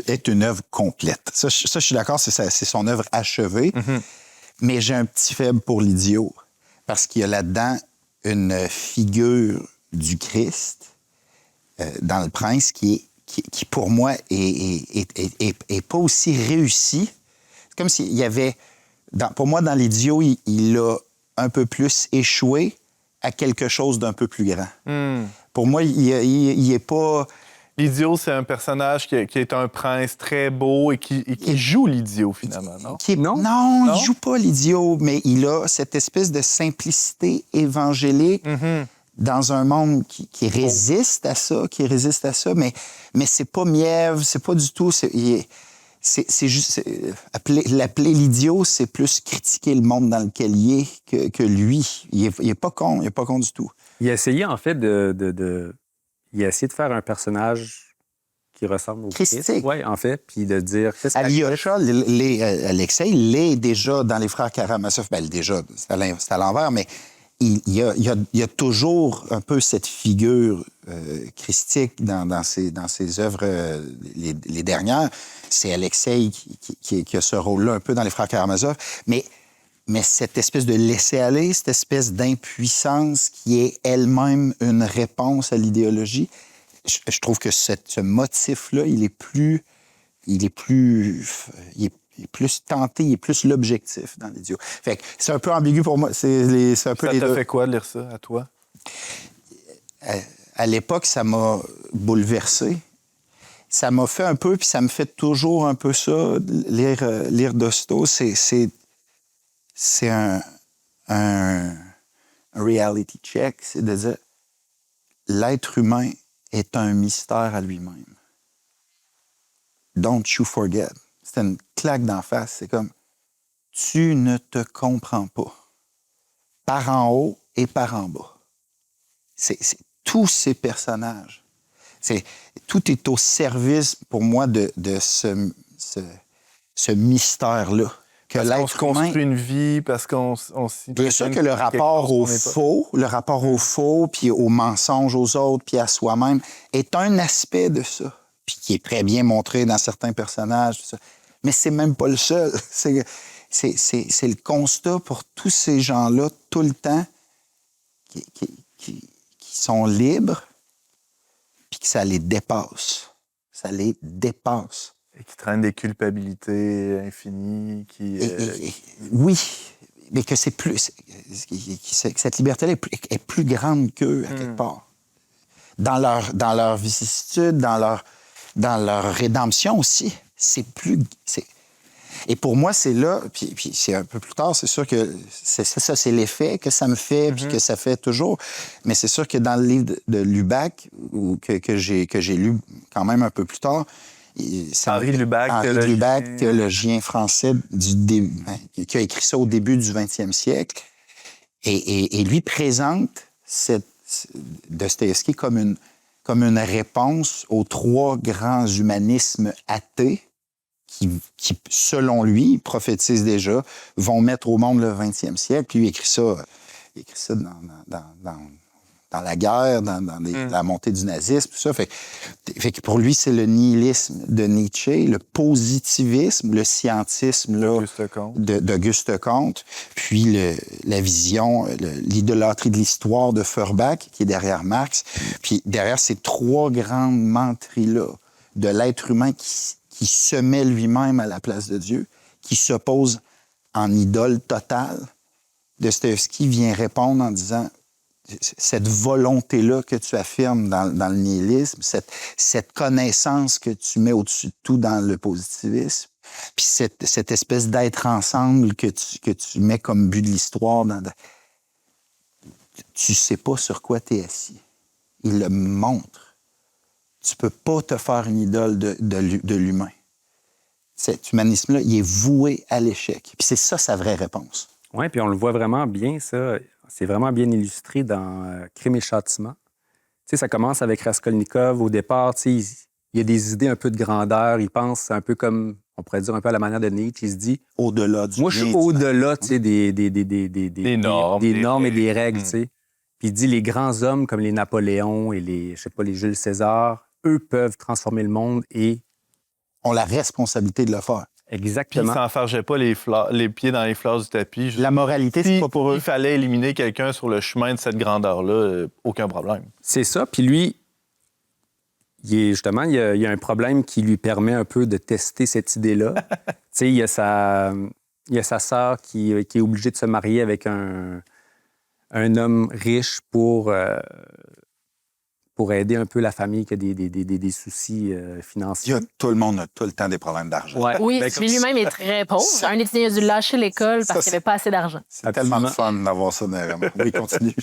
est une œuvre complète. Ça, je suis d'accord, c'est son œuvre achevée. Mais j'ai un petit faible pour l'idiot parce qu'il y a là-dedans une figure du Christ dans Le Prince qui pour moi, est pas aussi réussi. C'est comme s'il y avait... pour moi, dans l'idiot, il a un peu plus échoué à quelque chose d'un peu plus grand. Pour moi, il est pas... L'idiot, c'est un personnage qui est un prince très beau et qui joue l'idiot, finalement, non? Non, il joue pas l'idiot, mais il a cette espèce de simplicité évangélique dans un monde qui résiste à ça, mais c'est pas mièvre, c'est pas du tout... c'est juste... L'appeler l'idiot, c'est plus critiquer le monde dans lequel il est que lui. Il est pas con, il est pas con du tout. Il a essayé, en fait, il a essayé de faire un personnage qui ressemble au Christ. Christique. Oui, en fait, puis de dire... Alyosha, Alexei, l'est déjà dans les frères Karamazov. Ben, déjà, c'est à l'envers, mais il y a toujours un peu cette figure christique dans ses œuvres, les dernières. C'est Alexei qui a ce rôle-là un peu dans les frères Karamazov. Mais cette espèce de laisser-aller, cette espèce d'impuissance qui est elle-même une réponse à l'idéologie, je trouve que ce motif-là, il est plus tenté, il est plus l'objectif dans l'idiot. Fait que c'est un peu ambigu pour moi. C'est un peu Ça les t'a deux. fait quoi de lire ça, à toi? À l'époque, ça m'a bouleversé. Ça m'a fait un peu, puis ça me fait toujours un peu ça, lire Dosto. C'est un reality check, c'est de dire l'être humain est un mystère à lui-même. Don't you forget. C'est une claque d'en face. C'est comme, tu ne te comprends pas. Par en haut et par en bas. C'est tous ces personnages. Tout est au service, pour moi, de ce mystère-là. Parce qu'on se construit une vie, parce qu'on s'y... Bien sûr que le rapport au faux, puis au mensonge aux autres, puis à soi-même, est un aspect de ça, puis qui est très bien montré dans certains personnages. Tout ça. Mais c'est même pas le seul. C'est le constat pour tous ces gens-là, tout le temps, qui sont libres, puis que ça les dépasse. Ça les dépasse. Et qui traînent des culpabilités infinies, oui, mais que c'est plus... que cette liberté-là est plus grande qu'eux, à quelque part. Dans leur vicissitude, dans leur rédemption aussi. Et pour moi, c'est là, puis c'est un peu plus tard, c'est sûr que c'est l'effet que ça me fait, puis que ça fait toujours. Mais c'est sûr que dans le livre de Lubac, que j'ai lu quand même un peu plus tard, Henri Lubac, théologien français qui a écrit ça au début du 20e siècle. Et lui présente Dostoïevski comme une réponse aux trois grands humanismes athées qui, selon lui, prophétisent déjà, vont mettre au monde le 20e siècle. Puis lui écrit ça dans la guerre, dans la montée du nazisme, tout ça. Fait que pour lui, c'est le nihilisme de Nietzsche, le positivisme, le scientisme d'Auguste Comte, puis la vision, l'idolâtrie de l'histoire de Feuerbach, qui est derrière Marx. Puis derrière ces trois grandes menteries-là de l'être humain qui se met lui-même à la place de Dieu, qui s'oppose en idole totale, Dostoïevski vient répondre en disant cette volonté-là que tu affirmes dans le nihilisme, cette connaissance que tu mets au-dessus de tout dans le positivisme, puis cette espèce d'être ensemble que tu mets comme but de l'histoire, tu sais pas sur quoi tu es assis. Il le montre. Tu peux pas te faire une idole de l'humain. Cet humanisme-là, il est voué à l'échec. Puis c'est ça sa vraie réponse. Oui, puis on le voit vraiment bien, ça. C'est vraiment bien illustré dans Crime et Châtiment. Tu sais, ça commence avec Raskolnikov. Au départ, tu sais, il y a des idées un peu de grandeur. Il pense un peu comme, on pourrait dire un peu à la manière de Nietzsche. Il se dit... Au-delà du... Moi, je suis au-delà, tu sais, des normes et des règles, tu sais. Puis il dit, les grands hommes comme les Napoléons et les Jules César, eux peuvent transformer le monde et... ont la responsabilité de le faire. Exactement. Puis ils s'enfargeaient pas les pieds dans les fleurs du tapis. La moralité, c'est pas pour eux. Il fallait éliminer quelqu'un sur le chemin de cette grandeur-là, aucun problème. C'est ça. Puis lui, il y a un problème qui lui permet un peu de tester cette idée-là. Tu sais, il y a sa sœur qui est obligée de se marier avec un homme riche pour aider un peu la famille qui a des soucis financiers. Tout le monde a tout le temps des problèmes d'argent. Ouais. Oui, mais lui-même est très pauvre. Un étudiant a dû lâcher l'école parce qu'il n'y avait pas assez d'argent. C'est tellement de fun d'avoir ça. Oui, continue.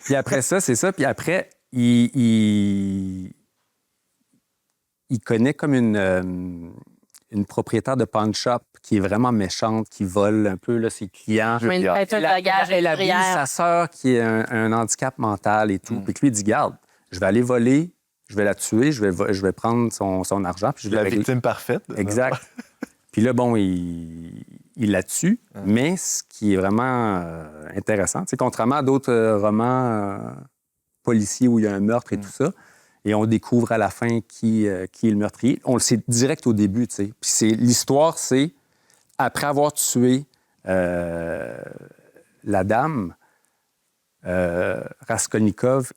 Puis après ça, c'est ça. Puis après, il connaît comme une une propriétaire de pawn shop qui est vraiment méchante, qui vole un peu là, ses clients. Mais une prêteuse de gage, Elle une habille ouvrière. sa sœur qui a un handicap mental et tout. Puis lui, il dit, garde, je vais aller voler, je vais la tuer, je vais prendre son argent. Puis je vais La régler. victime parfaite. Exact. Puis là, bon, il la tue. Mais ce qui est vraiment intéressant, contrairement à d'autres romans policiers où il y a un meurtre et tout ça, et on découvre à la fin qui est le meurtrier. On le sait direct au début, tu sais. Puis l'histoire, c'est, après avoir tué la dame, Raskolnikov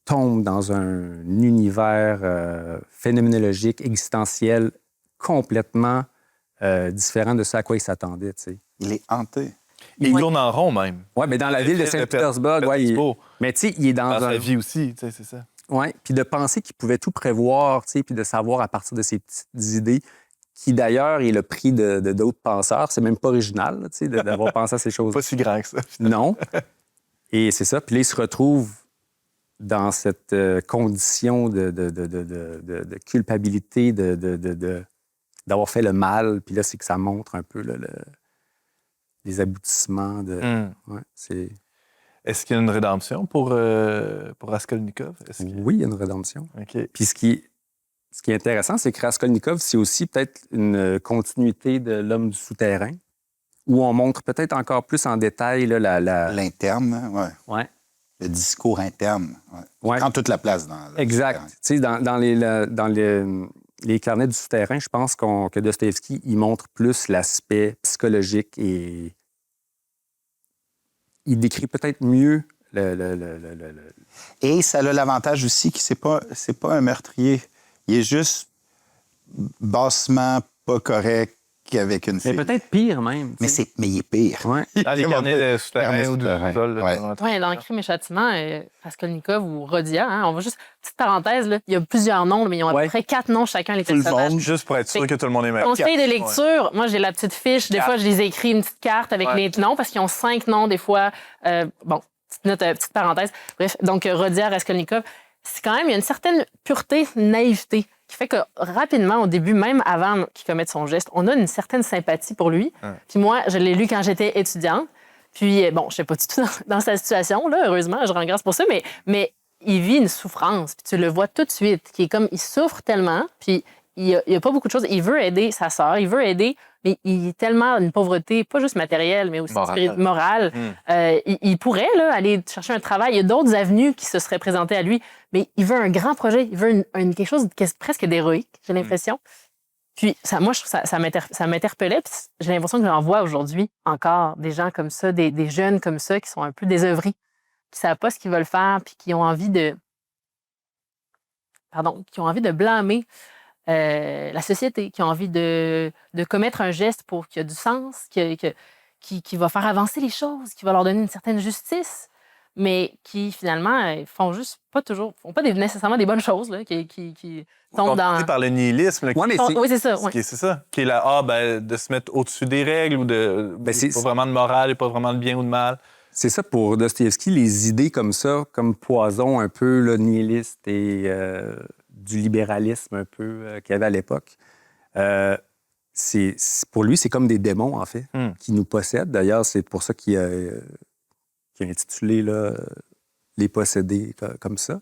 tombe dans un univers phénoménologique, existentiel, complètement différent de ce à quoi il s'attendait, tu sais. Il est hanté. Il tourne en rond, même. Oui, mais dans la ville de Saint-Pétersbourg, mais tu sais, il est dans sa vie aussi, tu sais, c'est ça. Oui, puis de penser qu'il pouvait tout prévoir, tu sais, puis de savoir à partir de ses petites idées, qui d'ailleurs est le prix de d'autres penseurs. C'est même pas original, là, tu sais, d'avoir pensé à ces choses. Pas si grand que ça. Non. Et c'est ça. Puis là, il se retrouve dans cette condition de culpabilité, d'avoir fait le mal. Puis là, c'est que ça montre un peu là, les aboutissements de... Ouais, c'est... Est-ce qu'il y a une rédemption pour Raskolnikov? Oui, il y a une rédemption. OK. Puis ce qui est intéressant, c'est que Raskolnikov, c'est aussi peut-être une continuité de L'homme du souterrain, où on montre peut-être encore plus en détail là, L'interne, oui. Ouais. Le discours interne. Ouais. Ouais. Prend toute la place dans le Exact. Tu sais, dans les carnets du souterrain, je pense que Dostoïevski, il montre plus l'aspect psychologique et il décrit peut-être mieux Et ça a l'avantage aussi que c'est pas un meurtrier. Il est juste bassement pas correct avec une fille. Mais peut-être pire même. Mais il est pire. Ouais. Dans les carnets de souterrain ou du sol. Ouais. Oui, dans Crime et Châtiment, Raskolnikov ou Rodia, hein, on va juste... Petite parenthèse, là, il y a plusieurs noms, mais ils ont à peu près 4 noms chacun, les Tout le personnages. monde, juste pour être sûr que tout le monde est meilleur. Conseil de lecture, moi, j'ai la petite fiche. Des fois, je les écris une petite carte avec les noms parce qu'ils ont 5 noms, des fois. Bon, petite note, petite parenthèse. Bref, donc, Rodia, Raskolnikov, c'est quand même, il y a une certaine pureté, une naïveté qui fait que rapidement, au début, même avant qu'il commette son geste, on a une certaine sympathie pour lui. Puis moi, je l'ai lu quand j'étais étudiante. Puis, bon, je ne sais pas du tout dans sa situation, là, heureusement, je rends grâce pour ça, mais il vit une souffrance, puis tu le vois tout de suite, qui est comme, il souffre tellement, puis il y a pas beaucoup de choses. Il veut aider sa sœur, il veut aider, mais il est tellement une pauvreté, pas juste matérielle, mais aussi morale. Il pourrait là, aller chercher un travail. Il y a d'autres avenues qui se seraient présentées à lui, mais il veut un grand projet. Il veut quelque chose presque d'héroïque, j'ai l'impression. Puis moi, je trouve ça m'interpellait. Puis j'ai l'impression que j'en vois aujourd'hui encore des gens comme ça, des jeunes comme ça qui sont un peu désœuvrés, qui savent pas ce qu'ils veulent faire, puis qui ont envie de blâmer la société, qui ont envie de commettre un geste pour qu'il y ait du sens, qui va faire avancer les choses, qui va leur donner une certaine justice, mais qui finalement font pas nécessairement des bonnes choses, là, qui tombent dans... par le nihilisme. Là, oui, c'est ça. C'est ça. Qui est là, de se mettre au-dessus des règles ou pas vraiment de morale et pas vraiment de bien ou de mal. C'est ça, pour Dostoïevski, les idées comme ça, comme poison un peu là, nihiliste et du libéralisme un peu qu'il y avait à l'époque, pour lui, c'est comme des démons, en fait, qui nous possèdent. D'ailleurs, c'est pour ça qu'il a intitulé là, Les possédés comme ça.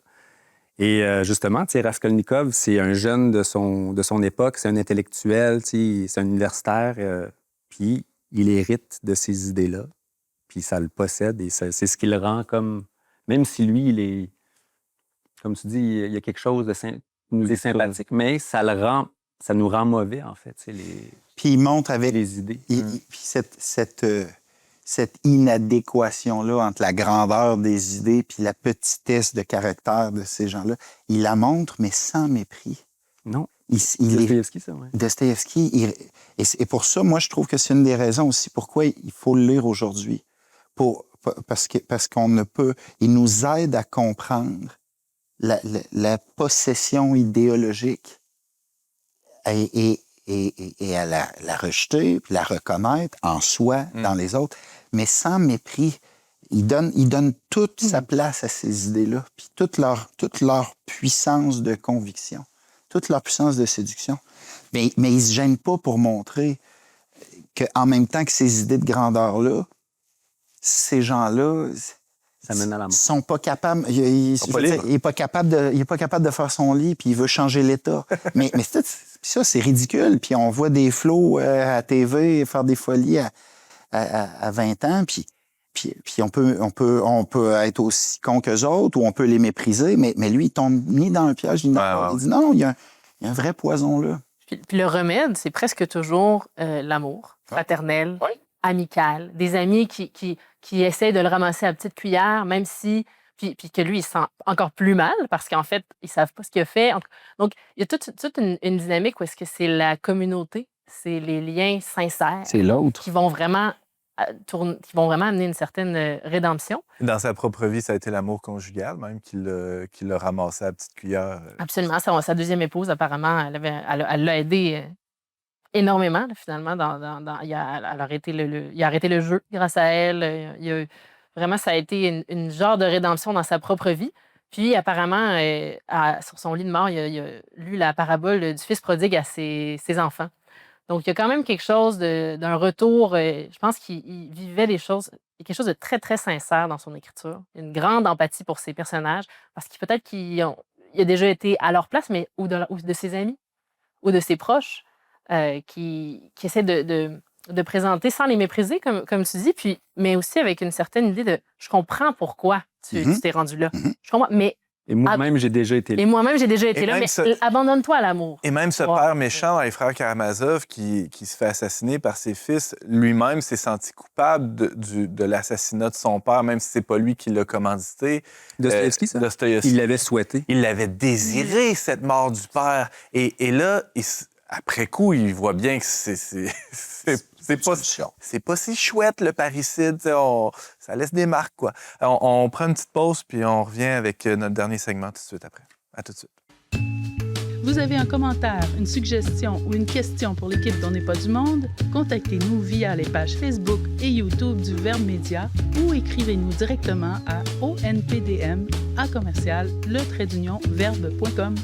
Et justement, Raskolnikov, c'est un jeune de son époque, c'est un intellectuel, c'est un universitaire, puis il hérite de ces idées-là. Puis ça le possède et c'est ce qui le rend comme... Même si lui, il est... Comme tu dis, il y a quelque chose qui nous est sympathique, mais ça nous rend mauvais, en fait. Puis il montre avec... les idées. Puis cette inadéquation-là entre la grandeur des idées puis la petitesse de caractère de ces gens-là, il la montre, mais sans mépris. Non. Dostoïevski, ça, oui. Dostoïevski, et pour ça, moi, je trouve que c'est une des raisons aussi pourquoi il faut le lire aujourd'hui. Parce qu'on ne peut... Il nous aide à comprendre la possession idéologique et à la rejeter, puis la reconnaître en soi, dans les autres, mais sans mépris. Il donne toute sa place à ces idées-là, puis toute leur puissance de conviction. toute leur puissance de séduction. Mais ils ne se gênent pas pour montrer qu'en même temps que ces idées de grandeur-là, ces gens-là Ça mène à la mort. sont pas capables. Il n'est pas capable de faire son lit, puis il veut changer l'état. mais ça, c'est ridicule. Puis on voit des flots à TV faire des folies à 20 ans, puis on peut être aussi con qu'eux autres ou on peut les mépriser, mais lui, il tombe ni dans un piège, ni dans Il dit non, il y a un vrai poison là. Puis le remède, c'est presque toujours l'amour fraternel, amical, des amis qui essaient de le ramasser à petite cuillère, même si... Puis que lui, il se sent encore plus mal parce qu'en fait, ils ne savent pas ce qu'il a fait. Donc, il y a toute une dynamique où est-ce que c'est la communauté, c'est les liens sincères C'est l'autre. qui vont vraiment amener une certaine rédemption. Dans sa propre vie, ça a été l'amour conjugal, même qu'il l'a ramassé à la petite cuillère. Absolument. Sa deuxième épouse, apparemment, elle l'a aidé énormément, là, finalement. Il a arrêté le jeu grâce à elle. Vraiment, ça a été une genre de rédemption dans sa propre vie. Puis, apparemment, sur son lit de mort, il a lu la parabole du fils prodigue à ses enfants. Donc, il y a quand même quelque chose d'un retour. Je pense qu'il vivait des choses, quelque chose de très, très sincère dans son écriture. Une grande empathie pour ses personnages, parce qu'il peut-être qu'il a déjà été à leur place, mais ou de ses amis, ou de ses proches, qui essaient de présenter sans les mépriser, comme tu dis, mais aussi avec une certaine idée de « je comprends pourquoi tu t'es rendu là. Je comprends, mais... » Et moi-même, j'ai déjà été là. Et moi-même, j'ai déjà été là, mais abandonne-toi à l'amour. Et même ce père méchant dans les frères Karamazov qui se fait assassiner par ses fils, lui-même s'est senti coupable de l'assassinat de son père, même si c'est pas lui qui l'a commandité. Dostoïevski, ça? Dostoïevski. Il l'avait souhaité. Il l'avait désiré, cette mort du père. Et là, après coup, il voit bien que c'est pas si chouette, le parricide. Ça laisse des marques, quoi. On prend une petite pause, puis on revient avec notre dernier segment tout de suite après. À tout de suite. Vous avez un commentaire, une suggestion ou une question pour l'équipe d'On n'est pas du monde? Contactez-nous via les pages Facebook et YouTube du Verbe Média ou écrivez-nous directement à onpdm@verbe.com.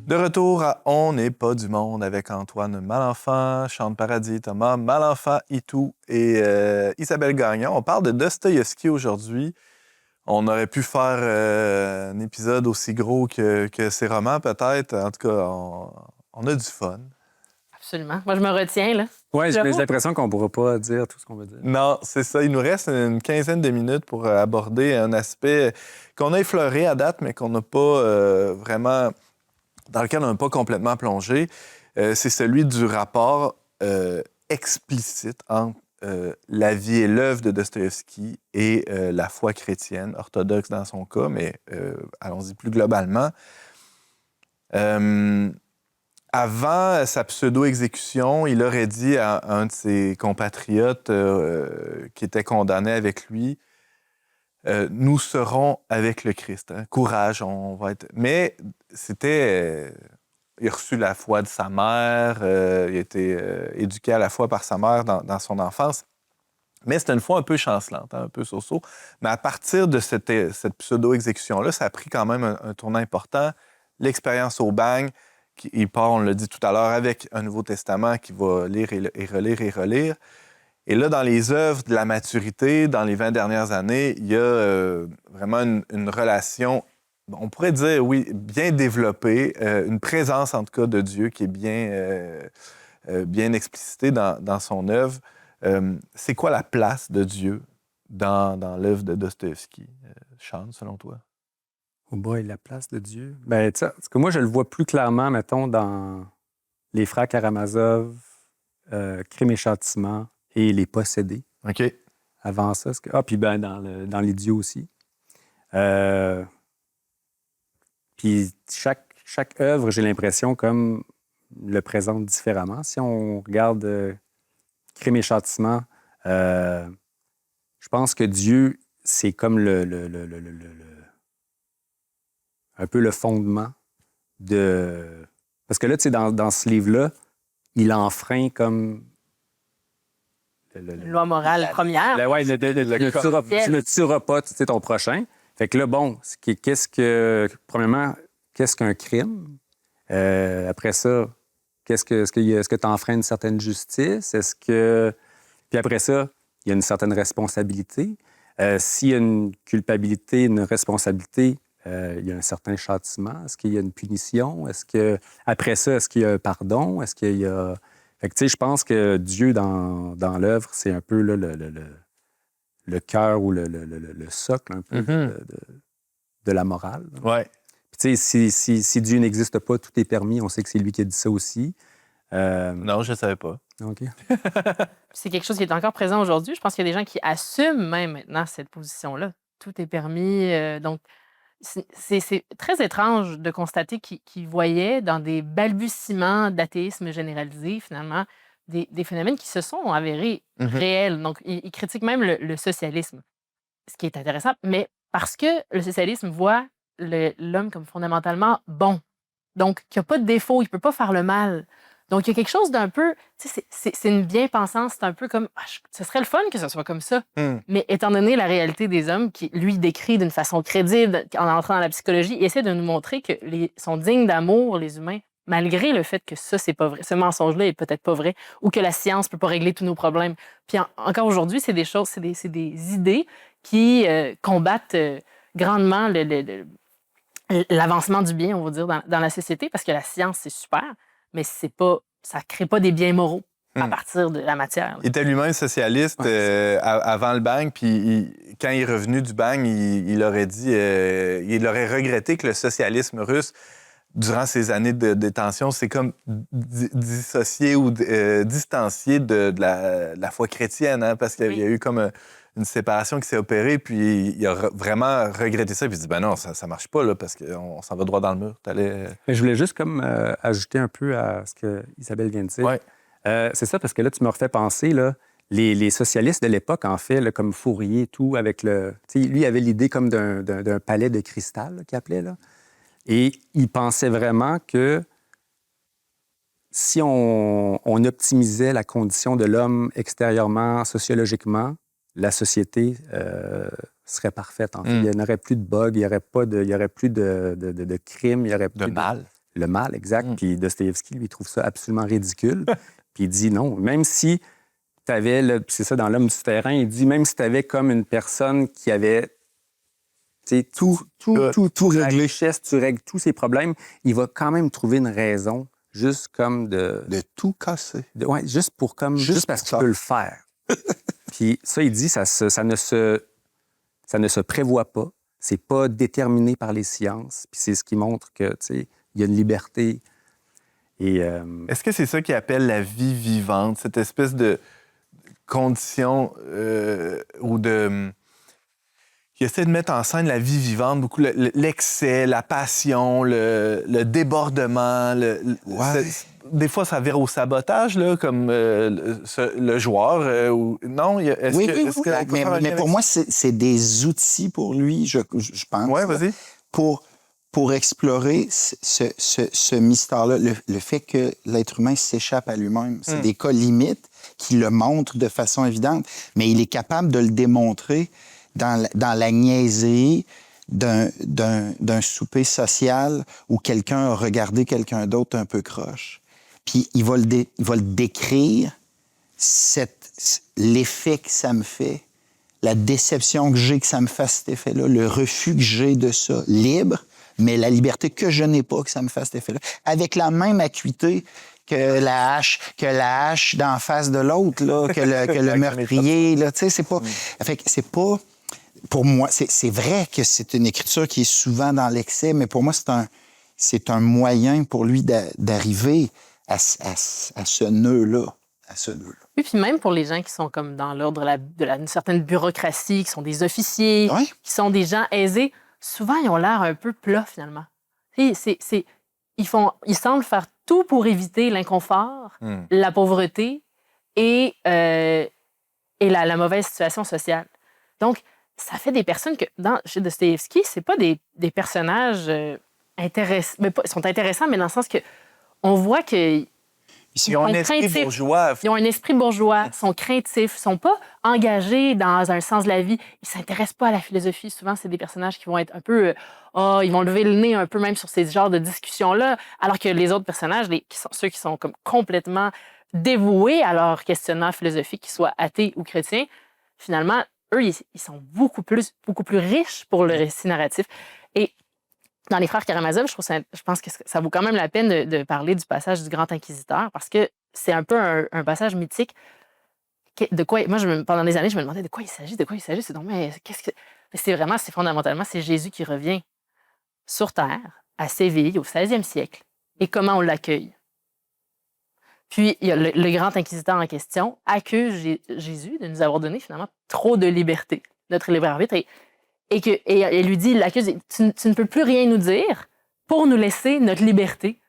De retour à On n'est pas du monde avec Antoine Malenfant, Chante Paradis, Thomas Malenfant, Itou et Isabelle Gagnon. On parle de Dostoïevski aujourd'hui. On aurait pu faire un épisode aussi gros que ses romans, peut-être. En tout cas, on a du fun. Absolument. Moi, je me retiens, là. Oui, j'ai l'impression qu'on ne pourra pas dire tout ce qu'on veut dire. Non, c'est ça. Il nous reste une quinzaine de minutes pour aborder un aspect qu'on a effleuré à date, mais qu'on n'a pas vraiment... dans lequel on n'a pas complètement plongé. C'est celui du rapport explicite entre la vie et l'œuvre de Dostoïevski et la foi chrétienne, orthodoxe dans son cas, mais allons-y plus globalement. Avant sa pseudo-exécution, il aurait dit à un de ses compatriotes qui était condamné avec lui, nous serons avec le Christ. Hein. Courage, on va être... Mais c'était... il a reçu la foi de sa mère, il a été éduqué à la foi par sa mère dans son enfance. Mais c'était une foi un peu chancelante, hein, un peu so-so. Mais à partir de cette pseudo-exécution-là, ça a pris quand même un tournant important. L'expérience au bagne, il part, on l'a dit tout à l'heure, avec un Nouveau Testament qu'il va lire et relire et relire. Et là, dans les œuvres de la maturité, dans les 20 dernières années, il y a vraiment une relation, on pourrait dire, oui, bien développée, une présence, en tout cas, de Dieu qui est bien explicitée dans son œuvre. C'est quoi la place de Dieu dans l'œuvre de Dostoïevski, Sean, selon toi? Oh boy, la place de Dieu. Bien, tu sais, parce que moi, je le vois plus clairement, mettons, dans Les Frères Karamazov, Crime et Châtiment et Les Possédés. OK. Avant ça, puis ben, dans l'Idiot aussi. Puis chaque œuvre, j'ai l'impression, comme le présente différemment. Si on regarde Crime et Châtiment, je pense que Dieu, c'est comme un peu le fondement de... Parce que là, tu sais, dans ce livre-là, il enfreint comme... Loi morale première. Oui, tu ne tueras pas ton prochain. Fait que là, bon, premièrement, qu'est-ce qu'un crime? Après ça, est-ce que tu enfreins une certaine justice? Puis après ça, il y a une certaine responsabilité. S'il y a une culpabilité, une responsabilité, il y a un certain châtiment. Est-ce qu'il y a une punition? Après ça, est-ce qu'il y a un pardon? Est-ce qu'il y a... Fait que, tu sais, je pense que Dieu, dans l'œuvre, c'est un peu là, le cœur ou le socle un peu de la morale. Ouais. Puis, tu sais, si Dieu n'existe pas, tout est permis. On sait que c'est lui qui a dit ça aussi. Non, je ne savais pas. OK. C'est quelque chose qui est encore présent aujourd'hui. Je pense qu'il y a des gens qui assument même maintenant cette position-là. Tout est permis. Donc, c'est très étrange de constater qu'ils voyaient dans des balbutiements d'athéisme généralisé, finalement, des phénomènes qui se sont avérés réels. Donc, ils critiquent même le socialisme, ce qui est intéressant, mais parce que le socialisme voit l'homme comme fondamentalement bon. Donc, qu'il n'y a pas de défaut, il ne peut pas faire le mal. Donc, il y a quelque chose d'un peu... Tu sais, c'est une bien-pensance, c'est un peu comme... ce serait le fun que ce soit comme ça. Mais étant donné la réalité des hommes, qui, lui, décrit d'une façon crédible, en entrant dans la psychologie, il essaie de nous montrer que sont dignes d'amour, les humains, malgré le fait que ça, c'est pas vrai. Ce mensonge-là est peut-être pas vrai, ou que la science ne peut pas régler tous nos problèmes. Puis encore aujourd'hui, c'est des choses, c'est des idées qui combattent grandement l'avancement du bien, on va dire, dans la société, parce que la science, c'est super, mais ça ne crée pas des biens moraux à partir de la matière. Il était lui-même socialiste avant le bang, puis quand il est revenu du bang, il aurait dit, il aurait regretté que le socialisme russe, durant ces années de détention, c'est comme dissocié ou distancié de la foi chrétienne, hein, parce qu'il y a eu comme une séparation qui s'est opérée, puis il a vraiment regretté ça, puis il dit, ben non, ça marche pas, là, parce qu'on s'en va droit dans le mur. Mais je voulais juste comme ajouter un peu à ce que Isabelle vient de dire. Ouais. C'est ça, parce que là, tu me refais penser, là, les socialistes de l'époque, en fait, là, comme Fourier et tout, avec lui, il avait l'idée comme d'un palais de cristal, là, qu'il appelait, là. Et il pensait vraiment que si on optimisait la condition de l'homme extérieurement, sociologiquement, la société serait parfaite. En fait. Il n'y aurait plus de bugs, il n'y aurait plus de crimes, il y aurait plus de mal. Le mal, exact. Puis Dostoïevski, lui, trouve ça absolument ridicule. Puis il dit non, même si tu avais, c'est ça dans L'homme souterrain, il dit même si tu avais comme une personne qui avait tout réglé, la richesse, tu règles tous ses problèmes, il va quand même trouver une raison, juste comme de tout casser. Ouais, juste parce qu'il peut le faire. Puis ça, il dit, ça ne se prévoit pas, c'est pas déterminé par les sciences, puis c'est ce qui montre que, il y a une liberté. Et, Est-ce que c'est ça qu'il appelle la vie vivante, cette espèce de condition ou de... Il essaie de mettre en scène la vie vivante, beaucoup l'excès, la passion, le débordement. Des fois, ça vire au sabotage, là, comme le joueur. Non? Mais pour moi, c'est des outils pour lui, je pense. Oui, vas-y. Pour explorer ce mystère-là, le fait que l'être humain s'échappe à lui-même. C'est des cas limites qui le montrent de façon évidente, mais il est capable de le démontrer dans la niaiserie d'un souper social où quelqu'un a regardé quelqu'un d'autre un peu croche. Puis il va le décrire, l'effet que ça me fait, la déception que j'ai que ça me fasse cet effet-là, le refus que j'ai de ça, libre, mais la liberté que je n'ai pas que ça me fasse cet effet-là, avec la même acuité que la hache d'en face de l'autre, là, que le meurtrier, là, tu sais, c'est pas... Fait que c'est pas... Pour moi, c'est vrai que c'est une écriture qui est souvent dans l'excès, mais pour moi, c'est un moyen pour lui d'arriver à ce nœud-là. Oui, puis même pour les gens qui sont comme dans l'ordre d'une certaine bureaucratie, qui sont des officiers, qui sont des gens aisés, souvent, ils ont l'air un peu plats, finalement. Ils semblent faire tout pour éviter l'inconfort, la pauvreté et la mauvaise situation sociale. Donc, ça fait des personnes que, chez Dostoïevski, c'est pas des personnages intéressants. Ils sont intéressants, mais dans le sens que on voit que... Ils Ils ont un sont esprit craintifs. bourgeois. Ils ont un esprit bourgeois, sont craintifs, sont pas engagés dans un sens de la vie. Ils s'intéressent pas à la philosophie. Souvent, c'est des personnages qui vont être un peu... ils vont lever le nez un peu même sur ces genres de discussions-là, alors que les autres personnages, ceux qui sont comme complètement dévoués à leur questionnement philosophique, qu'ils soient athées ou chrétiens, finalement, eux, ils sont beaucoup plus riches pour le récit narratif. Et dans Les Frères Karamazov, je pense que ça vaut quand même la peine de parler du passage du Grand Inquisiteur, parce que c'est un peu un passage mythique. Pendant des années, je me demandais de quoi il s'agit. C'est donc, mais c'est fondamentalement, c'est Jésus qui revient sur Terre, à Séville, au 16e siècle, et comment on l'accueille. Puis, il y a le Grand Inquisiteur en question accuse Jésus de nous avoir donné finalement trop de liberté, notre libre arbitre, et lui dit, il l'accuse, tu ne peux plus rien nous dire pour nous laisser notre liberté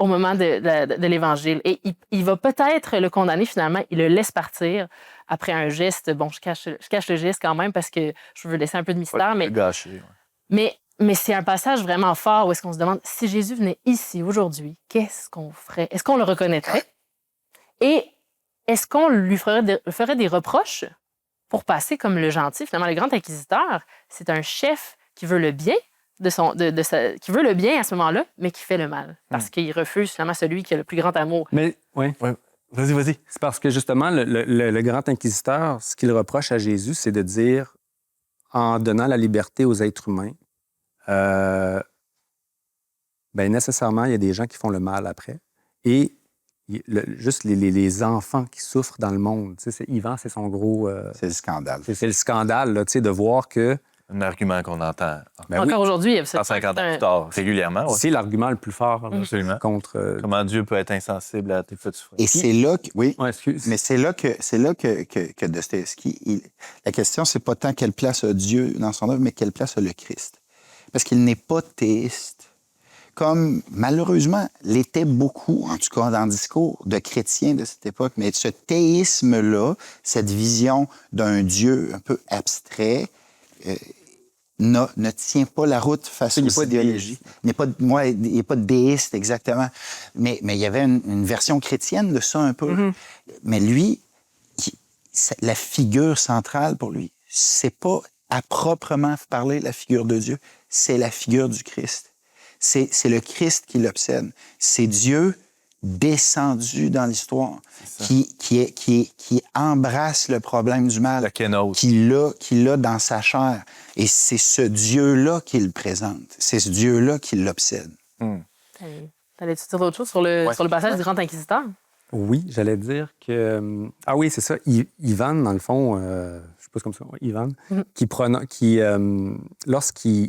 au moment de l'Évangile. Et il va peut-être le condamner finalement, il le laisse partir après un geste. Bon, je cache le geste quand même parce que je veux laisser un peu de mystère. Mais, gâché, ouais. mais c'est un passage vraiment fort où est-ce qu'on se demande, si Jésus venait ici aujourd'hui, qu'est-ce qu'on ferait? Est-ce qu'on le reconnaîtrait? Et est-ce qu'on lui ferait des reproches pour passer comme le gentil? Finalement, le Grand Inquisiteur, c'est un chef qui veut le bien qui veut le bien à ce moment-là, mais qui fait le mal. Parce qu'il refuse finalement celui qui a le plus grand amour. Mais, oui. Ouais. Vas-y. C'est parce que justement, le Grand Inquisiteur, ce qu'il reproche à Jésus, c'est de dire, en donnant la liberté aux êtres humains, nécessairement, il y a des gens qui font le mal après. Et juste les enfants qui souffrent dans le monde. Yvan, c'est son gros... C'est le scandale. C'est le scandale, là, de voir que... Un argument qu'on entend encore aujourd'hui. 150 ans plus tard, régulièrement. Ouais. C'est l'argument le plus fort là, Absolument. contre... Comment Dieu peut être insensible à tes faits de souffrance. Et c'est là que... Oui, Ouais, excuse. mais c'est là que Dostoïevski... La question, c'est pas tant quelle place a Dieu dans son œuvre, mais quelle place a le Christ. Parce qu'il n'est pas théiste. Comme, malheureusement, l'était beaucoup, en tout cas dans le discours de chrétiens de cette époque. Mais ce théisme-là, cette vision d'un Dieu un peu abstrait... ne tient pas la route face aux idéologies. Il n'est pas déiste, exactement. Mais il y avait une version chrétienne de ça un peu. Mm-hmm. Mais lui, la figure centrale pour lui, c'est pas à proprement parler la figure de Dieu, c'est la figure du Christ. C'est le Christ qui l'obsède. C'est Dieu descendu dans l'histoire, qui embrasse le problème du mal, qui l'a dans sa chair. Et c'est ce Dieu-là qu'il présente. C'est ce Dieu-là qui l'obsède. T'allais-tu dire autre chose sur le passage du Grand Inquisiteur? Oui, j'allais dire que... Ah oui, c'est ça. Ivan, dans le fond, je sais pas comme ça, Ivan, lorsqu'il...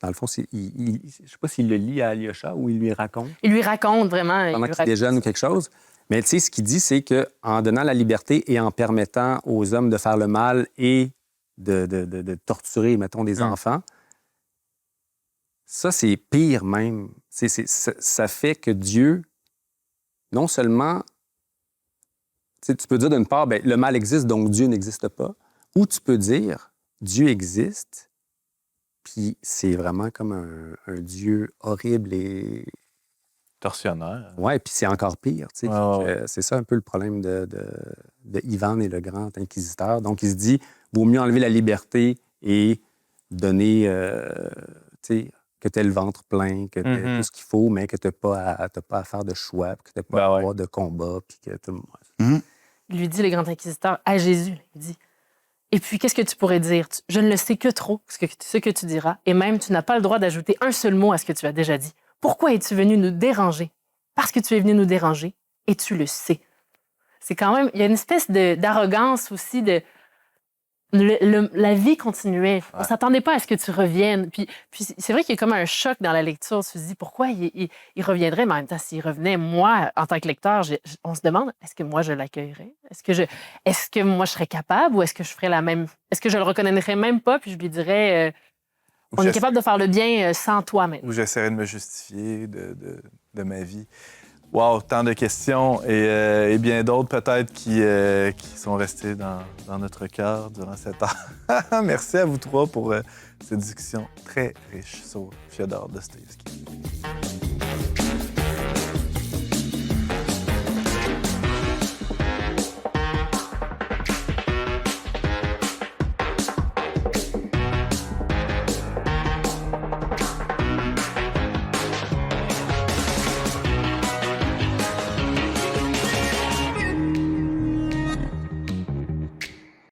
Dans le fond, je ne sais pas s'il le lit à Alyosha ou il lui raconte. Il lui raconte vraiment. Pendant qu'il déjeune ou quelque chose. Mais tu sais, ce qu'il dit, c'est qu'en donnant la liberté et en permettant aux hommes de faire le mal et de torturer, mettons, des enfants, ça, c'est pire même. Ça fait que Dieu, non seulement... Tu peux dire d'une part, le mal existe, donc Dieu n'existe pas. Ou tu peux dire, Dieu existe, puis c'est vraiment comme un Dieu horrible et... tortionnaire. Oui, puis c'est encore pire. C'est ça un peu le problème de Ivan et le Grand Inquisiteur. Donc, il se dit, vaut mieux enlever la liberté et donner, que tu aies le ventre plein, que tu aies tout ce qu'il faut, mais que tu n'as pas à faire de choix, que tu n'as pas à avoir de combat. Puis que Il lui dit, le Grand Inquisiteur, à Jésus, il dit... Et puis, qu'est-ce que tu pourrais dire? Je ne le sais que trop, ce que tu diras, et même tu n'as pas le droit d'ajouter un seul mot à ce que tu as déjà dit. Pourquoi es-tu venu nous déranger? Parce que tu es venu nous déranger, et tu le sais. C'est quand même... Il y a une espèce d'arrogance aussi de... la vie continuait. On ne s'attendait pas à ce que tu reviennes. Puis c'est vrai qu'il y a comme un choc dans la lecture. Tu te dis, pourquoi il reviendrait? Mais en même temps, s'il revenait, moi, en tant que lecteur, on se demande, est-ce que moi, je l'accueillerais? Est-ce que moi, je serais capable ou est-ce que je ferais la même... Est-ce que je le reconnaîtrais même pas puis je lui dirais, on est capable de faire le bien sans toi maintenant? Ou j'essaierais de me justifier de ma vie. Wow, tant de questions et bien d'autres peut-être qui sont restées dans notre cœur durant cette heure. Merci à vous trois pour cette discussion très riche sur Fiodor Dostoïevski.